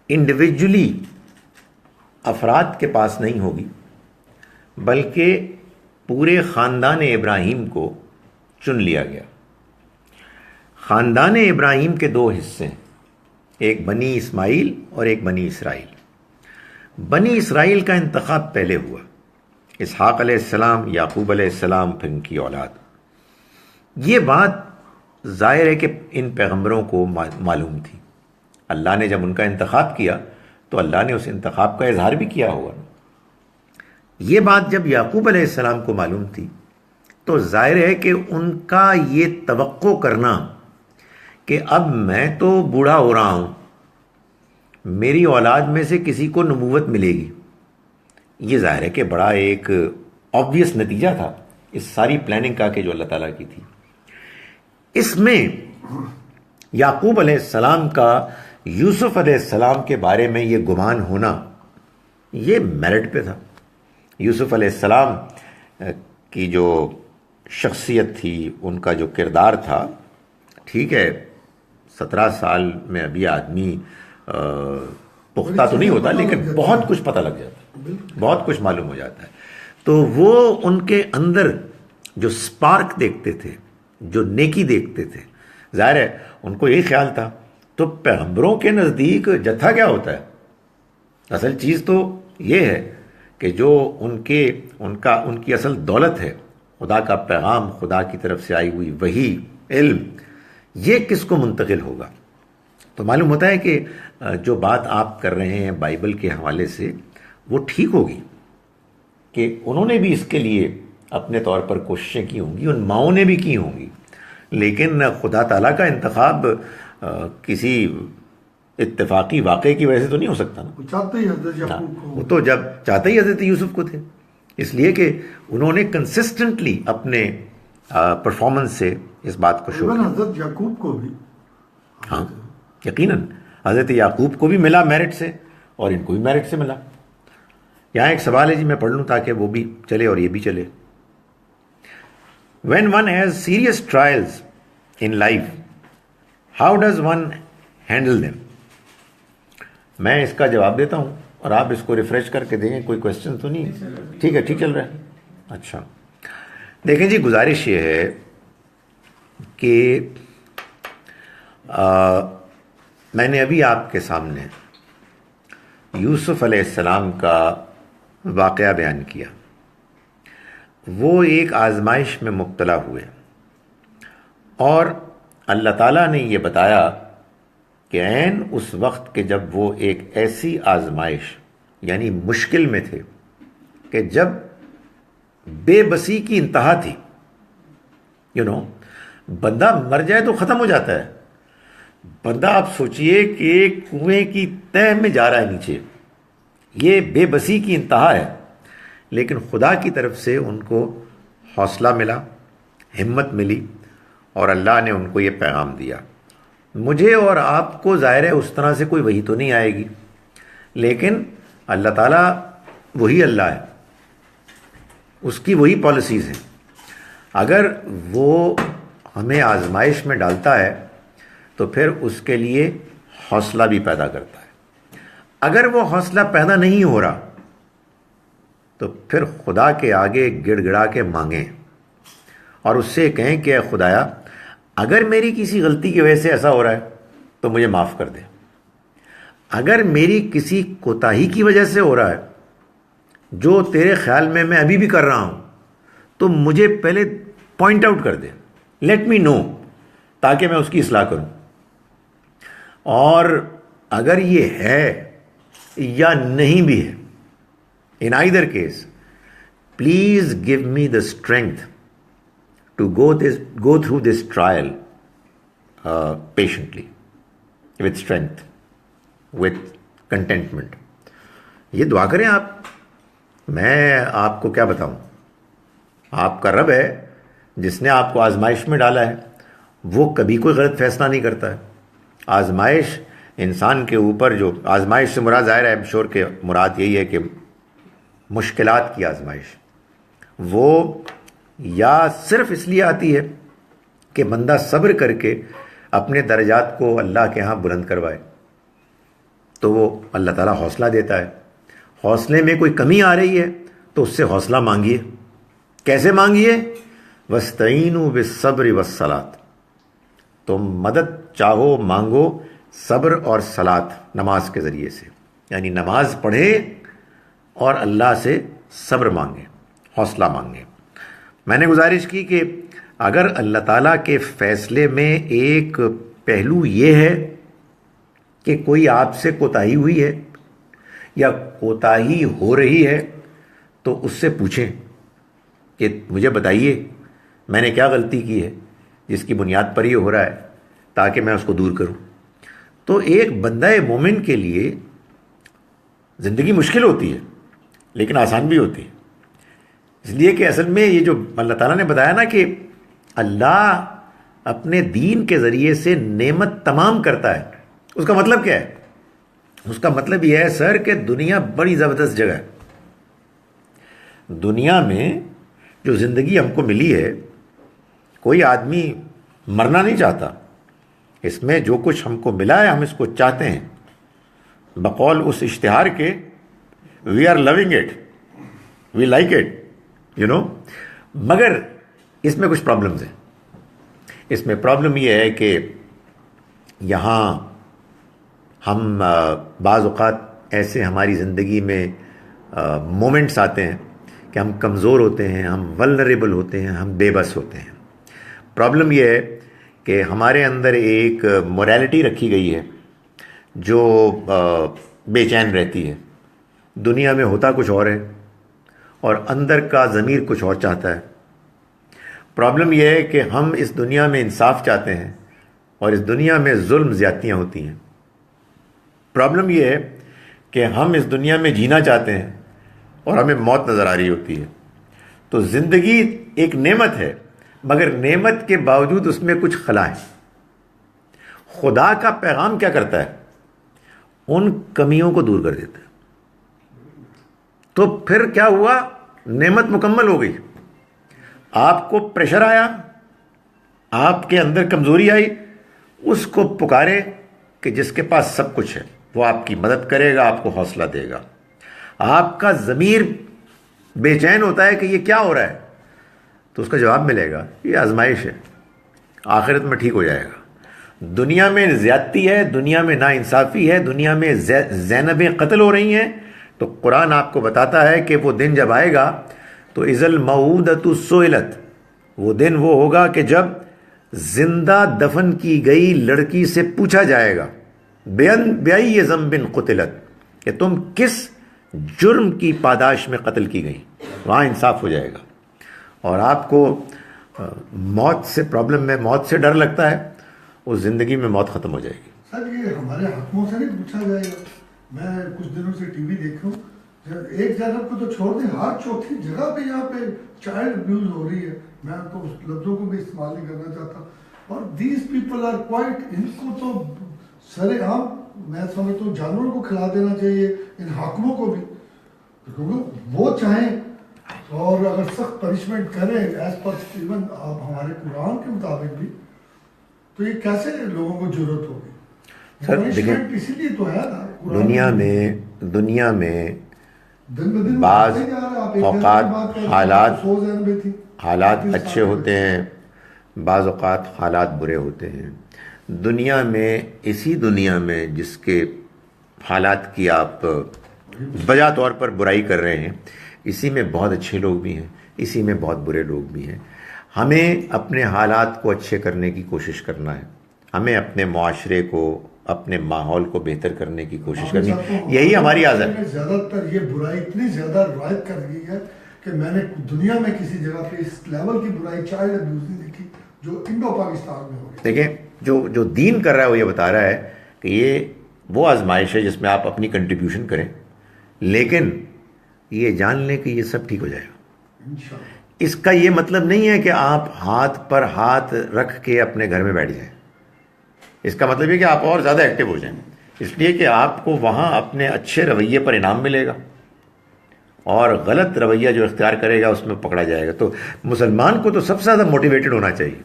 انڈیویجولی افراد کے پاس نہیں ہوگی، بلکہ پورے خاندان ابراہیم کو چن لیا گیا، خاندان ابراہیم کے دو حصے ہیں، ایک بنی اسماعیل اور ایک بنی اسرائیل۔ بنی اسرائیل کا انتخاب پہلے ہوا، اسحاق علیہ السلام، یعقوب علیہ السلام، پھر ان کی اولاد۔ یہ بات ظاہر ہے کہ ان پیغمبروں کو معلوم تھی۔ اللہ نے جب ان کا انتخاب کیا تو اللہ نے اس انتخاب کا اظہار بھی کیا ہوگا۔ یہ بات جب یعقوب علیہ السلام کو معلوم تھی تو ظاہر ہے کہ ان کا یہ توقع کرنا کہ اب میں تو بوڑھا ہو رہا ہوں، میری اولاد میں سے کسی کو نبوت ملے گی، یہ ظاہر ہے کہ بڑا ایک آبویس نتیجہ تھا اس ساری پلاننگ کا کہ جو اللہ تعالیٰ کی تھی۔ اس میں یعقوب علیہ السلام کا یوسف علیہ السلام کے بارے میں یہ گمان ہونا یہ میرٹ پہ تھا۔ یوسف علیہ السلام کی جو شخصیت تھی، ان کا جو کردار تھا، ٹھیک ہے 17 سال میں ابھی آدمی پختہ تو نہیں ہوتا، لیکن بہت کچھ پتہ لگ جاتا ہے، بہت کچھ معلوم ہو جاتا ہے۔ تو وہ ان کے اندر جو سپارک دیکھتے تھے، جو نیکی دیکھتے تھے، ظاہر ہے ان کو یہی خیال تھا۔ تو پیغمبروں کے نزدیک جتھا کیا ہوتا ہے؟ اصل چیز تو یہ ہے کہ جو ان کی اصل دولت ہے، خدا کا پیغام، خدا کی طرف سے آئی ہوئی وحی، علم، یہ کس کو منتقل ہوگا؟ تو معلوم ہوتا ہے کہ جو بات آپ کر رہے ہیں بائبل کے حوالے سے وہ ٹھیک ہوگی، کہ انہوں نے بھی اس کے لیے اپنے طور پر کوششیں کی ہوں گی، ان ماؤں نے بھی کی ہوں گی، لیکن خدا تعالیٰ کا انتخاب کسی اتفاقی واقعے کی وجہ سے تو نہیں ہو سکتا نا۔ چاہتے ہی حضرت یعقوب کو، وہ تو جب چاہتے ہی حضرت یوسف کو تھے، اس لیے کہ انہوں نے کنسسٹنٹلی اپنے پرفارمنس سے اس بات کو شو کیا۔ حضرت یعقوب کو بھی، ہاں یقیناً حضرت یعقوب کو بھی ملا میرٹ سے، اور ان کو بھی میرٹ سے ملا۔ یہاں ایک سوال ہے جی، میں پڑھ لوں تاکہ وہ بھی چلے اور یہ بھی چلے۔ When one has serious trials in life, how does one handle them؟ میں اس کا جواب دیتا ہوں اور آپ اس کو ریفریش کر کے دیں گے۔ کوئی کوشچن تو نہیں؟ ٹھیک ہے، ٹھیک چل رہا ہے۔ اچھا دیکھیں جی، گزارش یہ ہے کہ میں نے ابھی آپ کے سامنے یوسف علیہ السلام کا واقعہ بیان کیا۔ وہ ایک آزمائش میں مبتلا ہوئے اور اللہ تعالیٰ نے یہ بتایا کہ عین اس وقت کہ جب وہ ایک ایسی آزمائش یعنی مشکل میں تھے کہ جب بے بسی کی انتہا تھی، بندہ مر جائے تو ختم ہو جاتا ہے۔ بندہ آپ سوچئے کہ کنویں کی تہ میں جا رہا ہے نیچے، یہ بے بسی کی انتہا ہے، لیکن خدا کی طرف سے ان کو حوصلہ ملا، ہمت ملی، اور اللہ نے ان کو یہ پیغام دیا۔ مجھے اور آپ کو ظاہر ہے اس طرح سے کوئی وحی تو نہیں آئے گی، لیکن اللہ تعالیٰ وہی اللہ ہے، اس کی وہی پالیسیز ہیں۔ اگر وہ ہمیں آزمائش میں ڈالتا ہے تو پھر اس کے لیے حوصلہ بھی پیدا کرتا ہے۔ اگر وہ حوصلہ پیدا نہیں ہو رہا تو پھر خدا کے آگے گڑ گڑا کے مانگیں اور اس سے کہیں کہ اے خدایا، اگر میری کسی غلطی کی وجہ سے ایسا ہو رہا ہے تو مجھے معاف کر دے، اگر میری کسی کوتاہی کی وجہ سے ہو رہا ہے جو تیرے خیال میں میں ابھی بھی کر رہا ہوں تو مجھے پہلے پوائنٹ آؤٹ کر دے، لیٹ می نو، تاکہ میں اس کی اصلاح کروں۔ اور اگر یہ ہے یا نہیں بھی ہے، in either case, please give me the strength to go through this trial patiently, with strength, with contentment. یہ دعا کریں آپ۔ میں آپ کو کیا بتاؤں، آپ کا رب ہے جس نے آپ کو آزمائش میں ڈالا ہے، وہ کبھی کوئی غلط فیصلہ نہیں کرتا ہے۔ آزمائش انسان کے اوپر، جو آزمائش سے مراد ظاہر ہے I'm sure کہ مراد یہی ہے کہ مشکلات کی آزمائش، وہ یا صرف اس لیے آتی ہے کہ بندہ صبر کر کے اپنے درجات کو اللہ کے ہاں بلند کروائے، تو وہ اللہ تعالیٰ حوصلہ دیتا ہے۔ حوصلے میں کوئی کمی آ رہی ہے تو اس سے حوصلہ مانگیے۔ کیسے مانگیے؟ وَاسْتَعِینُوا بِالصَّبْرِ وَالصَّلَاةِ، تم مدد چاہو مانگو صبر اور صلات، نماز کے ذریعے سے، یعنی نماز پڑھے اور اللہ سے صبر مانگے، حوصلہ مانگے۔ میں نے گزارش کی کہ اگر اللہ تعالیٰ کے فیصلے میں ایک پہلو یہ ہے کہ کوئی آپ سے کوتاہی ہوئی ہے یا کوتاہی ہو رہی ہے تو اس سے پوچھیں کہ مجھے بتائیے میں نے کیا غلطی کی ہے جس کی بنیاد پر یہ ہو رہا ہے، تاکہ میں اس کو دور کروں۔ تو ایک بندہ مومن کے لیے زندگی مشکل ہوتی ہے لیکن آسان بھی ہوتی ہے، اس لیے کہ اصل میں یہ جو اللہ تعالیٰ نے بتایا نا کہ اللہ اپنے دین کے ذریعے سے نعمت تمام کرتا ہے، اس کا مطلب کیا ہے؟ اس کا مطلب یہ ہے سر کہ دنیا بڑی زبردست جگہ ہے۔ دنیا میں جو زندگی ہم کو ملی ہے، کوئی آدمی مرنا نہیں چاہتا، اس میں جو کچھ ہم کو ملا ہے ہم اس کو چاہتے ہیں، بقول اس اشتہار کے we are loving it, we like it, you know. مگر اس میں کچھ پرابلمز ہیں۔ اس میں پرابلم یہ ہے کہ یہاں ہم بعض اوقات ایسے ہماری زندگی میں مومنٹس آتے ہیں کہ ہم کمزور ہوتے ہیں، ہم ولنریبل ہوتے ہیں، ہم بے بس ہوتے ہیں۔ پرابلم یہ ہے کہ ہمارے اندر ایک موریلٹی رکھی گئی ہے جو بے چین رہتی ہے، دنیا میں ہوتا کچھ اور ہے اور اندر کا ضمیر کچھ اور چاہتا ہے۔ پرابلم یہ ہے کہ ہم اس دنیا میں انصاف چاہتے ہیں اور اس دنیا میں ظلم زیادتیاں ہوتی ہیں۔ پرابلم یہ ہے کہ ہم اس دنیا میں جینا چاہتے ہیں اور ہمیں موت نظر آ رہی ہوتی ہے۔ تو زندگی ایک نعمت ہے، مگر نعمت کے باوجود اس میں کچھ خلا ہے۔ خدا کا پیغام کیا کرتا ہے؟ ان کمیوں کو دور کر دیتا ہے۔ تو پھر کیا ہوا؟ نعمت مکمل ہو گئی۔ آپ کو پریشر آیا، آپ کے اندر کمزوری آئی، اس کو پکارے کہ جس کے پاس سب کچھ ہے وہ آپ کی مدد کرے گا، آپ کو حوصلہ دے گا۔ آپ کا ضمیر بے چین ہوتا ہے کہ یہ کیا ہو رہا ہے، تو اس کا جواب ملے گا یہ آزمائش ہے، آخرت میں ٹھیک ہو جائے گا۔ دنیا میں زیادتی ہے، دنیا میں ناانصافی ہے، دنیا میں زینبیں قتل ہو رہی ہیں، تو قرآن آپ کو بتاتا ہے کہ وہ دن جب آئے گا تو اذا الموءودۃ سئلت، وہ دن وہ ہوگا کہ جب زندہ دفن کی گئی لڑکی سے پوچھا جائے گا بأی ذنب قتلت، کہ تم کس جرم کی پاداش میں قتل کی گئی، وہاں انصاف ہو جائے گا۔ اور آپ کو موت سے پرابلم میں موت سے ڈر لگتا ہے، اس زندگی میں موت ختم ہو جائے گی۔ سر یہ ہمارے حکموں سے نہیں پوچھا جائے گا؟ میں کچھ دنوں سے ٹی وی دیکھ رہا ہوں، ایک جگہ کو تو چھوڑ دیں، ہر چوتھی جگہ پہ یہاں پہ چائلڈ ابیوز ہو رہی ہے۔ میں تو اس لفظوں کو بھی استعمال نہیں کرنا چاہتا، اور دیز پیپل آر کوائٹ، ان کو تو سر عام میں سمجھتا ہوں جانوروں کو کھلا دینا چاہیے، ان حاکموں کو بھی، کیونکہ وہ چاہیں اور اگر سخت پنشمنٹ کریں ایز پر ایون آپ ہمارے قرآن کے مطابق بھی، تو یہ کیسے لوگوں کو ضرورت ہوگی؟ سر دیکھیں، اسی لیے تو ہے نا دنیا میں دن بدن بعض بڑھتے جا رہے ہیں۔ آپ ایک اوقات دن بات کرتے ہیں، حالات سو ذہن میں تھی، حالات اچھے ہوتے ہیں، بعض اوقات حالات برے ہوتے ہیں۔ دنیا میں، اسی دنیا میں جس کے حالات کی آپ بجا طور پر برائی کر رہے ہیں، اسی میں بہت اچھے لوگ بھی ہیں، اسی میں بہت برے لوگ بھی ہیں۔ ہمیں اپنے حالات کو اچھے کرنے کی کوشش کرنا ہے، ہمیں اپنے معاشرے کو، اپنے ماحول کو بہتر کرنے کی کوشش کرنی ہے، یہی ہماری عادت ہے۔ زیادہ تر یہ برائی اتنی زیادہ روایت کر گئی ہے کہ میں نے دنیا میں کسی جگہ پہ اس لیول کی برائی چائلڈ ابیوز نہیں دیکھی جو انڈو پاکستان میں ہو گئی۔ دیکھیں، جو دین کر رہا ہے وہ یہ بتا رہا ہے کہ یہ وہ آزمائش ہے جس میں آپ اپنی کنٹریبیوشن کریں، لیکن یہ جان لیں کہ یہ سب ٹھیک ہو جائے گا۔ انشاءاللہ۔ اس کا یہ مطلب نہیں ہے کہ آپ ہاتھ پر ہاتھ رکھ کے اپنے گھر میں بیٹھ جائیں، اس کا مطلب یہ کہ آپ اور زیادہ ایکٹیو ہو جائیں، اس لیے کہ آپ کو وہاں اپنے اچھے رویے پر انعام ملے گا، اور غلط رویہ جو اختیار کرے گا اس میں پکڑا جائے گا۔ تو مسلمان کو تو سب سے زیادہ موٹیویٹڈ ہونا چاہیے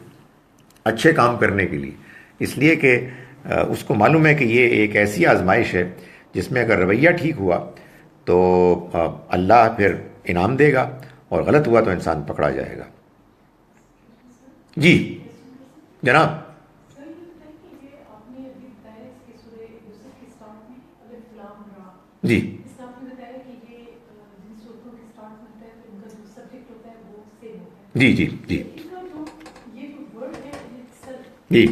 اچھے کام کرنے کے لیے، اس لیے کہ اس کو معلوم ہے کہ یہ ایک ایسی آزمائش ہے جس میں اگر رویہ ٹھیک ہوا تو اللہ پھر انعام دے گا، اور غلط ہوا تو انسان پکڑا جائے گا۔ جی جناب۔ کلام رہا. جی اس میں آپ نے بتایا کہ یہ جن صورتوں کے اسٹارٹ ہوتا ہے تو ان کا جو سبجیکٹ ہوتا ہے وہ سیم ہوتا ہے. جی جی جی ان کا جو یہ جو ورڈ ہے itself، جی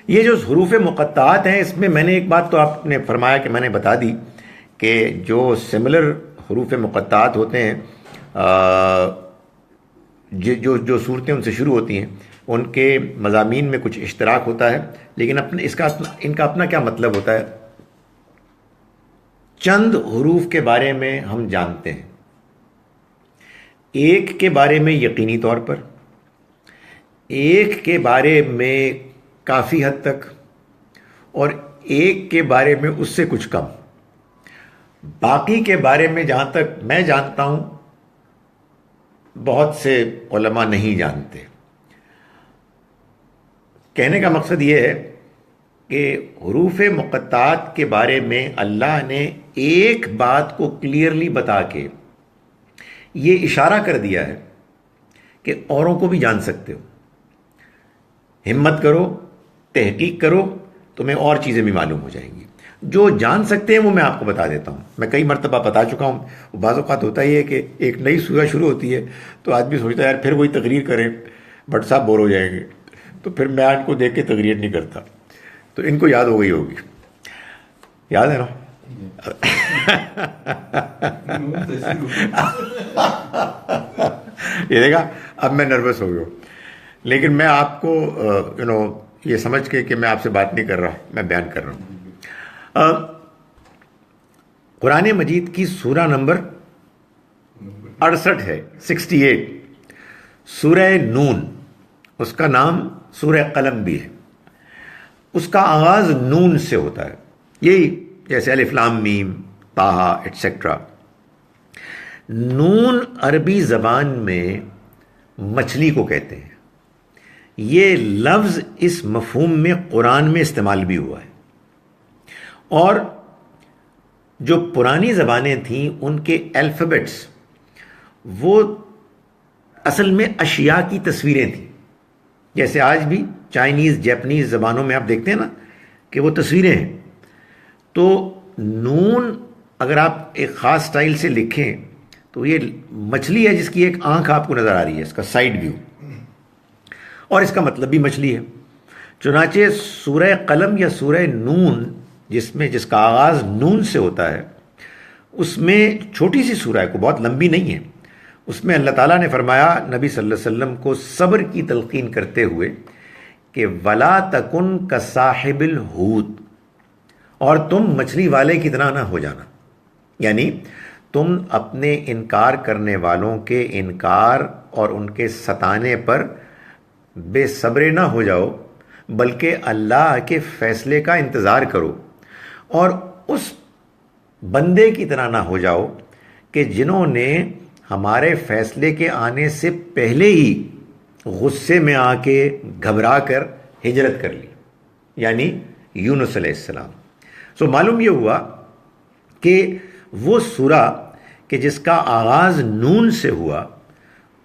یہ جو حروف مقطعات ہیں، اس میں میں نے ایک بات تو آپ نے فرمایا کہ میں نے بتا دی کہ جو سملر حروف مقطعات ہوتے ہیں، جو صورتیں ان سے شروع ہوتی ہیں، ان کے مضامین میں کچھ اشتراک ہوتا ہے، لیکن ان کا اپنا کیا مطلب ہوتا ہے. چند حروف کے بارے میں ہم جانتے ہیں، ایک کے بارے میں یقینی طور پر، ایک کے بارے میں کافی حد تک، اور ایک کے بارے میں اس سے کچھ کم. باقی کے بارے میں جہاں تک میں جانتا ہوں بہت سے علماء نہیں جانتے. کہنے کا مقصد یہ ہے کہ حروف مقطعات کے بارے میں اللہ نے ایک بات کو کلیئرلی بتا کے یہ اشارہ کر دیا ہے کہ اوروں کو بھی جان سکتے ہو. ہمت کرو، تحقیق کرو، تمہیں اور چیزیں بھی معلوم ہو جائیں گی. جو جان سکتے ہیں وہ میں آپ کو بتا دیتا ہوں. میں کئی مرتبہ بتا چکا ہوں. بعض اوقات ہوتا ہی ہے کہ ایک نئی سورہ شروع ہوتی ہے تو آدمی سوچتا ہے یار پھر وہی تقریر کریں، بٹ صاحب بور ہو جائیں گے، تو پھر میں ان کو دیکھ کے تقریر نہیں کرتا. تو ان کو یاد ہو گئی ہوگی، یاد ہے نا؟ یہ دیکھا اب میں نروس ہو گیا ہوں، لیکن میں آپ کو یہ سمجھ کے کہ میں آپ سے بات نہیں کر رہا، میں بیان کر رہا ہوں. قرآن مجید کی سورہ نمبر 68 ہے، 68، سورہ نون. اس کا نام سورہ قلم بھی ہے. اس کا آغاز نون سے ہوتا ہے، یہی جیسے الف لام میم طٰہٰ ایٹسیٹرا. نون عربی زبان میں مچھلی کو کہتے ہیں. یہ لفظ اس مفہوم میں قرآن میں استعمال بھی ہوا ہے. اور جو پرانی زبانیں تھیں ان کے الفابیٹس وہ اصل میں اشیاء کی تصویریں تھیں. جیسے آج بھی چائنیز جیپنیز زبانوں میں آپ دیکھتے ہیں نا کہ وہ تصویریں ہیں. تو نون اگر آپ ایک خاص سٹائل سے لکھیں تو یہ مچھلی ہے جس کی ایک آنکھ آپ کو نظر آ رہی ہے، اس کا سائیڈ ویو، اور اس کا مطلب بھی مچھلی ہے. چنانچہ سورہ قلم یا سورہ نون جس کا آغاز نون سے ہوتا ہے، اس میں چھوٹی سی سورہ ہے، کو بہت لمبی نہیں ہے. اس میں اللہ تعالیٰ نے فرمایا نبی صلی اللہ علیہ وسلم کو صبر کی تلقین کرتے ہوئے کہ وَلَا تَكُنْ كَصَاحِبِ الْحُوتِ، اور تم مچھلی والے کی طرح نہ ہو جانا. یعنی تم اپنے انکار کرنے والوں کے انکار اور ان کے ستانے پر بے صبر نہ ہو جاؤ، بلکہ اللہ کے فیصلے کا انتظار کرو، اور اس بندے کی طرح نہ ہو جاؤ کہ جنہوں نے ہمارے فیصلے کے آنے سے پہلے ہی غصے میں آ کے گھبرا کر ہجرت کر لی، یعنی یونس علیہ السلام. سو معلوم یہ ہوا کہ وہ سورہ کہ جس کا آغاز نون سے ہوا،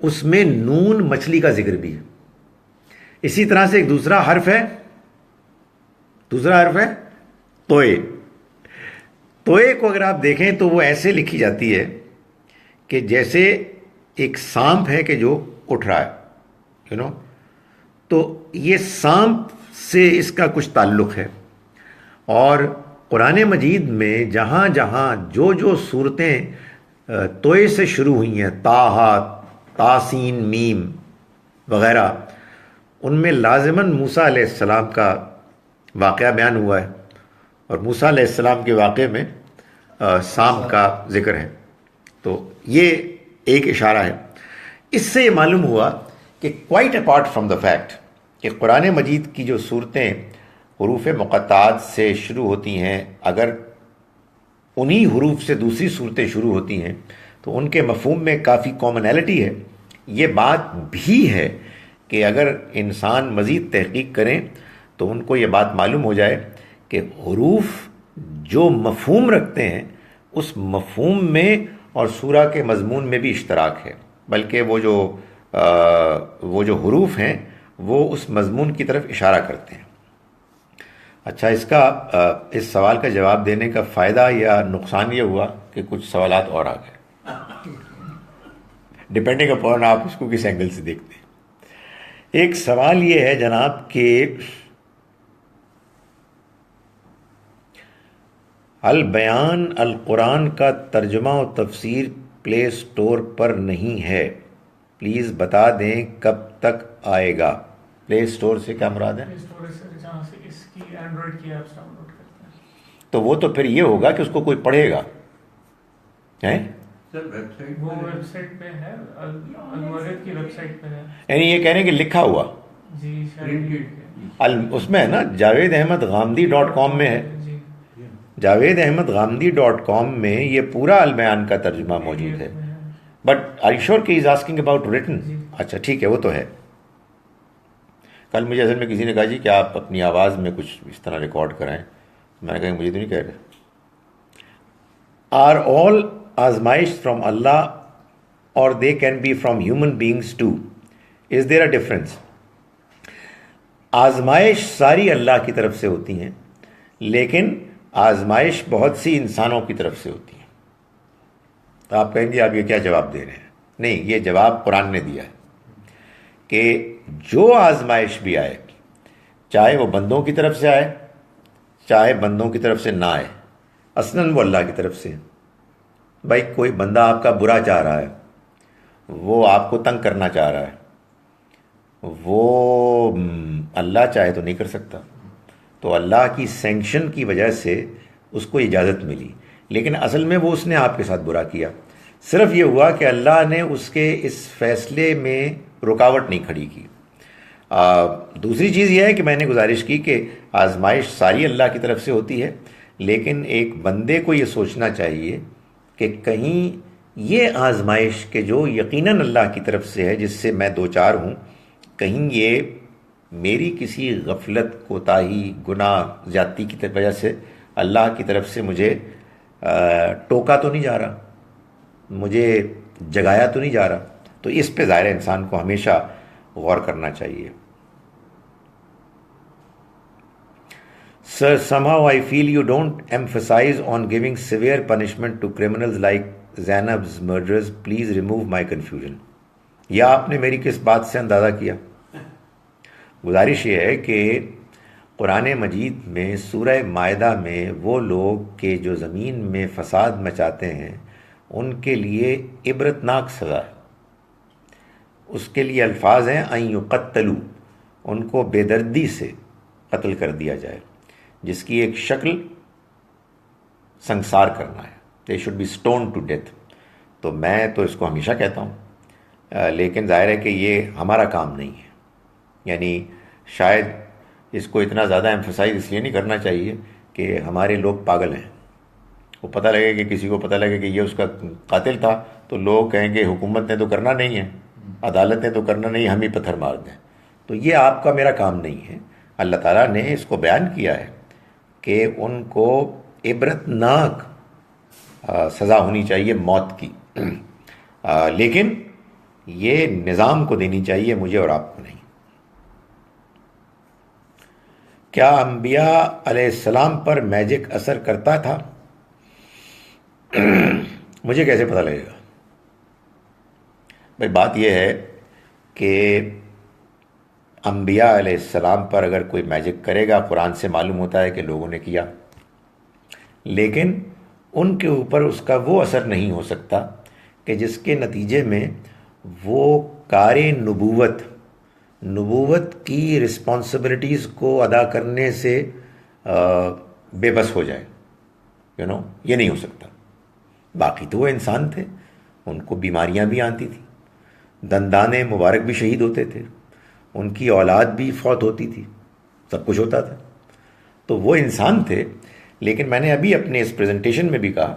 اس میں نون مچھلی کا ذکر بھی ہے. اسی طرح سے ایک دوسرا حرف ہے توئے. توئے کو اگر آپ دیکھیں تو وہ ایسے لکھی جاتی ہے کہ جیسے ایک سانپ ہے کہ جو اٹھ رہا ہے، تو یہ سانپ سے اس کا کچھ تعلق ہے. اور قرآن مجید میں جہاں جہاں جو صورتیں توئے سے شروع ہوئی ہیں، طٰہٰ، طاسین میم وغیرہ، ان میں لازماً موسیٰ علیہ السلام کا واقعہ بیان ہوا ہے، اور موسیٰ علیہ السلام کے واقعے میں سانپ کا ذکر ہے. تو یہ ایک اشارہ ہے. اس سے یہ معلوم ہوا کہ quite apart from the fact کہ قرآن مجید کی جو صورتیں حروف مقطعات سے شروع ہوتی ہیں، اگر انہی حروف سے دوسری صورتیں شروع ہوتی ہیں تو ان کے مفہوم میں کافی کامنالٹی ہے. یہ بات بھی ہے کہ اگر انسان مزید تحقیق کریں تو ان کو یہ بات معلوم ہو جائے کہ حروف جو مفہوم رکھتے ہیں اس مفہوم میں اور سورہ کے مضمون میں بھی اشتراک ہے، بلکہ وہ جو حروف ہیں وہ اس مضمون کی طرف اشارہ کرتے ہیں. اچھا، اس سوال کا جواب دینے کا فائدہ یا نقصان یہ ہوا کہ کچھ سوالات اور آ گئے، ڈپینڈنگ اپون آپ اس کو کس اینگل سے دیکھتے ہیں۔ ایک سوال یہ ہے جناب کہ البیان القرآن کا ترجمہ و تفسیر پلے اسٹور پر نہیں ہے، پلیز بتا دیں کب تک آئے گا۔ پلے اسٹور سے کیا مراد ہے؟ جہاں سے اس کی اینڈرائڈ کی ایپس ڈاؤن لوڈ کرتے ہیں، تو وہ تو پھر یہ ہوگا کہ اس کو کوئی پڑھے گا، ہیں؟ سر ویب سائٹ وہ ویب سائٹ پہ ہے، المورد کی ویب سائٹ پہ ہے۔ یعنی یہ کہنے کہ لکھا ہوا جی شاید اس میں ہے نا، جاوید احمد غامدی .com میں ہے، جی جاوید احمد غامدی .com میں یہ پورا البیان کا ترجمہ موجود ہے۔ بٹ آر یو شیور کہ از آسکنگ اباؤٹ ریٹن؟ اچھا ٹھیک ہے، وہ تو ہے۔ کل مجھے اصل میں کسی نے کہا جی کہ آپ اپنی آواز میں کچھ اس طرح ریکارڈ کرائیں، میں نے کہا مجھے تو نہیں کہہ رہے۔ آر آل آزمائش فرام اللہ اور they can be from human beings too, is there a difference? آزمائش ساری اللہ کی طرف سے ہوتی ہیں، لیکن آزمائش بہت سی انسانوں کی طرف سے ہوتی ہے۔ تو آپ کہیں گے آپ یہ کیا جواب دے رہے ہیں؟ نہیں، یہ جواب قرآن نے دیا ہے کہ جو آزمائش بھی آئے، چاہے وہ بندوں کی طرف سے آئے چاہے بندوں کی طرف سے نہ آئے، اصلاً وہ اللہ کی طرف سے ہے۔ بھائی کوئی بندہ آپ کا برا چاہ رہا ہے، وہ آپ کو تنگ کرنا چاہ رہا ہے، وہ اللہ چاہے تو نہیں کر سکتا، تو اللہ کی سینکشن کی وجہ سے اس کو اجازت ملی، لیکن اصل میں وہ اس نے آپ کے ساتھ برا کیا۔ صرف یہ ہوا کہ اللہ نے اس کے اس فیصلے میں رکاوٹ نہیں کھڑی کی۔ دوسری چیز یہ ہے کہ میں نے گزارش کی کہ آزمائش ساری اللہ کی طرف سے ہوتی ہے، لیکن ایک بندے کو یہ سوچنا چاہیے کہ کہیں یہ آزمائش کہ جو یقیناً اللہ کی طرف سے ہے، جس سے میں دوچار ہوں، کہیں یہ میری کسی غفلت، کوتاہی، گناہ، زیادتی کی وجہ سے اللہ کی طرف سے مجھے ٹوکا تو نہیں جا رہا، مجھے جگایا تو نہیں جا رہا۔ تو اس پہ ظاہر انسان کو ہمیشہ غور کرنا چاہیے۔ Sir, somehow I feel you don't emphasize on giving severe punishment to criminals like Zainab's murderers. Please remove my confusion. یا آپ نے میری کس بات سے اندازہ کیا؟ گزارش یہ ہے کہ قرآن مجید میں سورہ مائدہ میں وہ لوگ کہ جو زمین میں فساد مچاتے ہیں ان کے لیے عبرتناک سزا ہے۔ اس کے لیے الفاظ ہیں ان یقتلوا، ان کو بے دردی سے قتل کر دیا جائے، جس کی ایک شکل سنسار کرنا ہے، they should be stone to death. تو میں تو اس کو ہمیشہ کہتا ہوں، لیکن ظاہر ہے کہ یہ ہمارا کام نہیں ہے، یعنی شاید اس کو اتنا زیادہ ایمفسائز اس لیے نہیں کرنا چاہیے کہ ہمارے لوگ پاگل ہیں۔ وہ پتہ لگے کہ کسی کو پتہ لگے کہ یہ اس کا قاتل تھا تو لوگ کہیں گے حکومت نے تو کرنا نہیں ہے، عدالت نے تو کرنا نہیں، ہم ہی پتھر مار دیں۔ تو یہ آپ کا میرا کام نہیں ہے۔ اللہ تعالیٰ نے اس کو بیان کیا ہے کہ ان کو عبرتناک سزا ہونی چاہیے موت کی، لیکن یہ نظام کو دینی چاہیے، مجھے اور آپ کو نہیں۔ کیا انبیاء علیہ السلام پر میجک اثر کرتا تھا؟ مجھے کیسے پتہ لگے گا؟ بھائی بات یہ ہے کہ انبیاء علیہ السلام پر اگر کوئی میجک کرے گا، قرآن سے معلوم ہوتا ہے کہ لوگوں نے کیا، لیکن ان کے اوپر اس کا وہ اثر نہیں ہو سکتا کہ جس کے نتیجے میں وہ کار نبوت کی رسپانسبلٹیز کو ادا کرنے سے بے بس ہو جائے، یہ نہیں ہو سکتا۔ باقی تو وہ انسان تھے، ان کو بیماریاں بھی آتی تھیں، دندان مبارک بھی شہید ہوتے تھے، ان کی اولاد بھی فوت ہوتی تھی، سب کچھ ہوتا تھا، تو وہ انسان تھے۔ لیکن میں نے ابھی اپنے اس پریزنٹیشن میں بھی کہا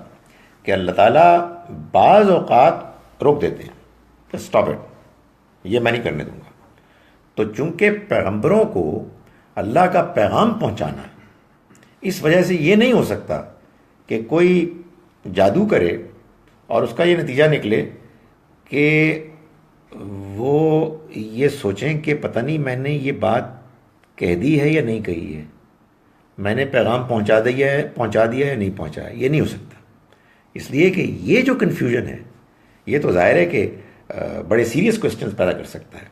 کہ اللہ تعالیٰ بعض اوقات روک دیتے ہیں، اسٹاپ اٹ، یہ میں نہیں کرنے دوں گا۔ تو چونکہ پیغمبروں کو اللہ کا پیغام پہنچانا ہے، اس وجہ سے یہ نہیں ہو سکتا کہ کوئی جادو کرے اور اس کا یہ نتیجہ نکلے کہ وہ یہ سوچیں کہ پتہ نہیں میں نے یہ بات کہہ دی ہے یا نہیں کہی ہے۔ میں نے پیغام پہنچا دیا ہے نہیں پہنچایا، یہ نہیں ہو سکتا. اس لیے کہ یہ جو کنفیوژن ہے یہ تو ظاہر ہے کہ بڑے سیریس کوسچنز پیدا کر سکتا ہے.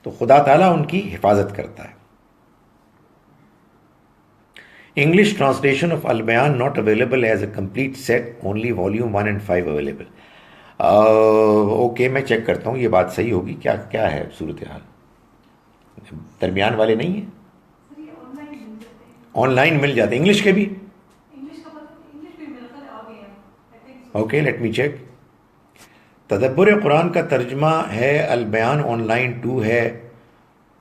تو خدا تعالیٰ ان کی حفاظت کرتا ہے. انگلش ٹرانسلیشن آف البیان not available as a complete set, only volume 1 and 5 available. Okay, میں چیک کرتا ہوں یہ بات صحیح ہوگی. کیا ہے صورتحال؟ درمیان والے نہیں ہیں؟ سر یہ آن لائن مل جاتے ہیں. آن لائن مل جاتے ہیں، انگلش کے بھی؟ انگلش کا پتہ انگلش بھی میرا خیال آ گئے ہیں. I think so. Okay, let me check. تدبر قرآن کا ترجمہ ہے البیان آن لائن 2 ہے،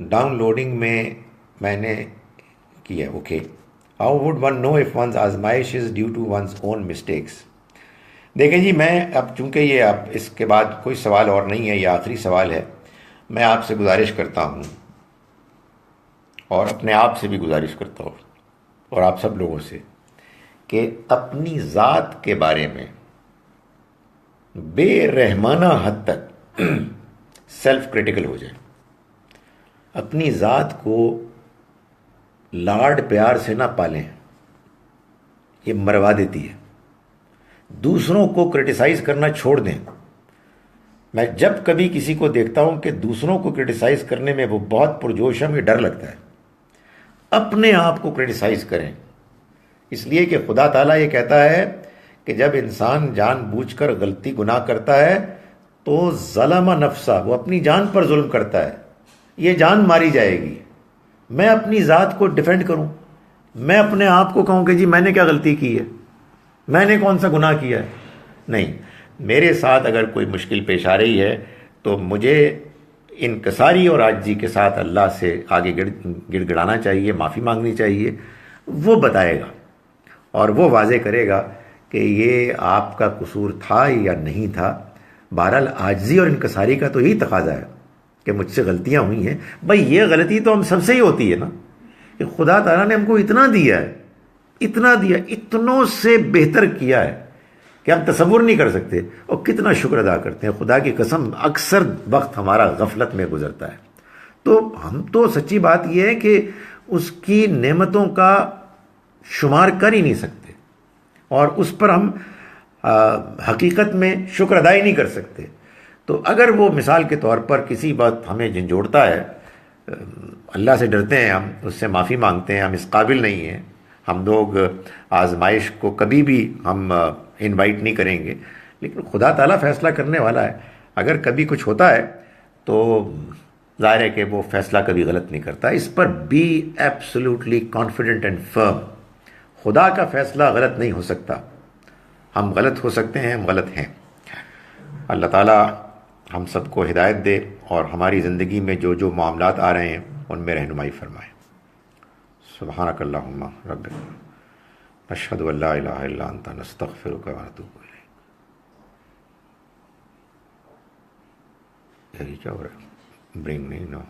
ڈاؤن لوڈنگ میں نے کیا. Okay. How would one know if one's آزمائش is due to one's own mistakes? دیکھیں جی، میں اب چونکہ یہ اب اس کے بعد کوئی سوال اور نہیں ہے، یہ آخری سوال ہے. میں آپ سے گزارش کرتا ہوں اور اپنے آپ سے بھی گزارش کرتا ہوں اور آپ سب لوگوں سے کہ اپنی ذات کے بارے میں بے رحمانہ حد تک سیلف کریٹیکل ہو جائے. اپنی ذات کو لاڈ پیار سے نہ پالیں، یہ مروا دیتی ہے. دوسروں کو کرٹیسائز کرنا چھوڑ دیں. میں جب کبھی کسی کو دیکھتا ہوں کہ دوسروں کو کرٹیسائز کرنے میں وہ بہت پرجوش ہے، مجھے ڈر لگتا ہے. اپنے آپ کو کرٹیسائز کریں، اس لیے کہ خدا تعالیٰ یہ کہتا ہے کہ جب انسان جان بوجھ کر غلطی گناہ کرتا ہے تو ظلم نفسہ، وہ اپنی جان پر ظلم کرتا ہے. یہ جان ماری جائے گی. میں اپنی ذات کو ڈیفینڈ کروں، میں اپنے آپ کو کہوں کہ جی میں نے کیا غلطی کی ہے، میں نے کون سا گناہ کیا ہے؟ نہیں. میرے ساتھ اگر کوئی مشکل پیش آ رہی ہے تو مجھے انکساری اور عاجزی کے ساتھ اللہ سے آگے گڑ گڑانا چاہیے، معافی مانگنی چاہیے. وہ بتائے گا اور وہ واضح کرے گا کہ یہ آپ کا قصور تھا یا نہیں تھا. بہرحال عاجزی اور انکساری کا تو یہی تقاضا ہے کہ مجھ سے غلطیاں ہوئی ہیں. بھائی یہ غلطی تو ہم سب سے ہی ہوتی ہے نا، کہ خدا تعالیٰ نے ہم کو اتنا دیا ہے، اتنوں سے بہتر کیا ہے کہ ہم تصور نہیں کر سکتے. اور کتنا شکر ادا کرتے ہیں. خدا کی قسم اکثر وقت ہمارا غفلت میں گزرتا ہے. تو ہم تو سچی بات یہ ہے کہ اس کی نعمتوں کا شمار کر ہی نہیں سکتے اور اس پر ہم حقیقت میں شکر ادا ہی نہیں کر سکتے. تو اگر وہ مثال کے طور پر کسی بات ہمیں جھنجھوڑتا ہے، اللہ سے ڈرتے ہیں، ہم اس سے معافی مانگتے ہیں، ہم اس قابل نہیں ہیں. ہم لوگ آزمائش کو کبھی بھی ہم انوائٹ نہیں کریں گے، لیکن خدا تعالیٰ فیصلہ کرنے والا ہے. اگر کبھی کچھ ہوتا ہے تو ظاہر ہے کہ وہ فیصلہ کبھی غلط نہیں کرتا. اس پر بی ایبسلیوٹلی کانفیڈنٹ اینڈ فرم. خدا کا فیصلہ غلط نہیں ہو سکتا. ہم غلط ہو سکتے ہیں، ہم غلط ہیں. اللہ تعالیٰ ہم سب کو ہدایت دے اور ہماری زندگی میں جو جو معاملات آ رہے ہیں ان میں رہنمائی فرمائے. سبحانک اللہم ربنا نشہد ان لا الہ الا انت نستغفرک ونتوب الیک. یہی کیا ہو رہا ہے؟ برنگ نہیں نو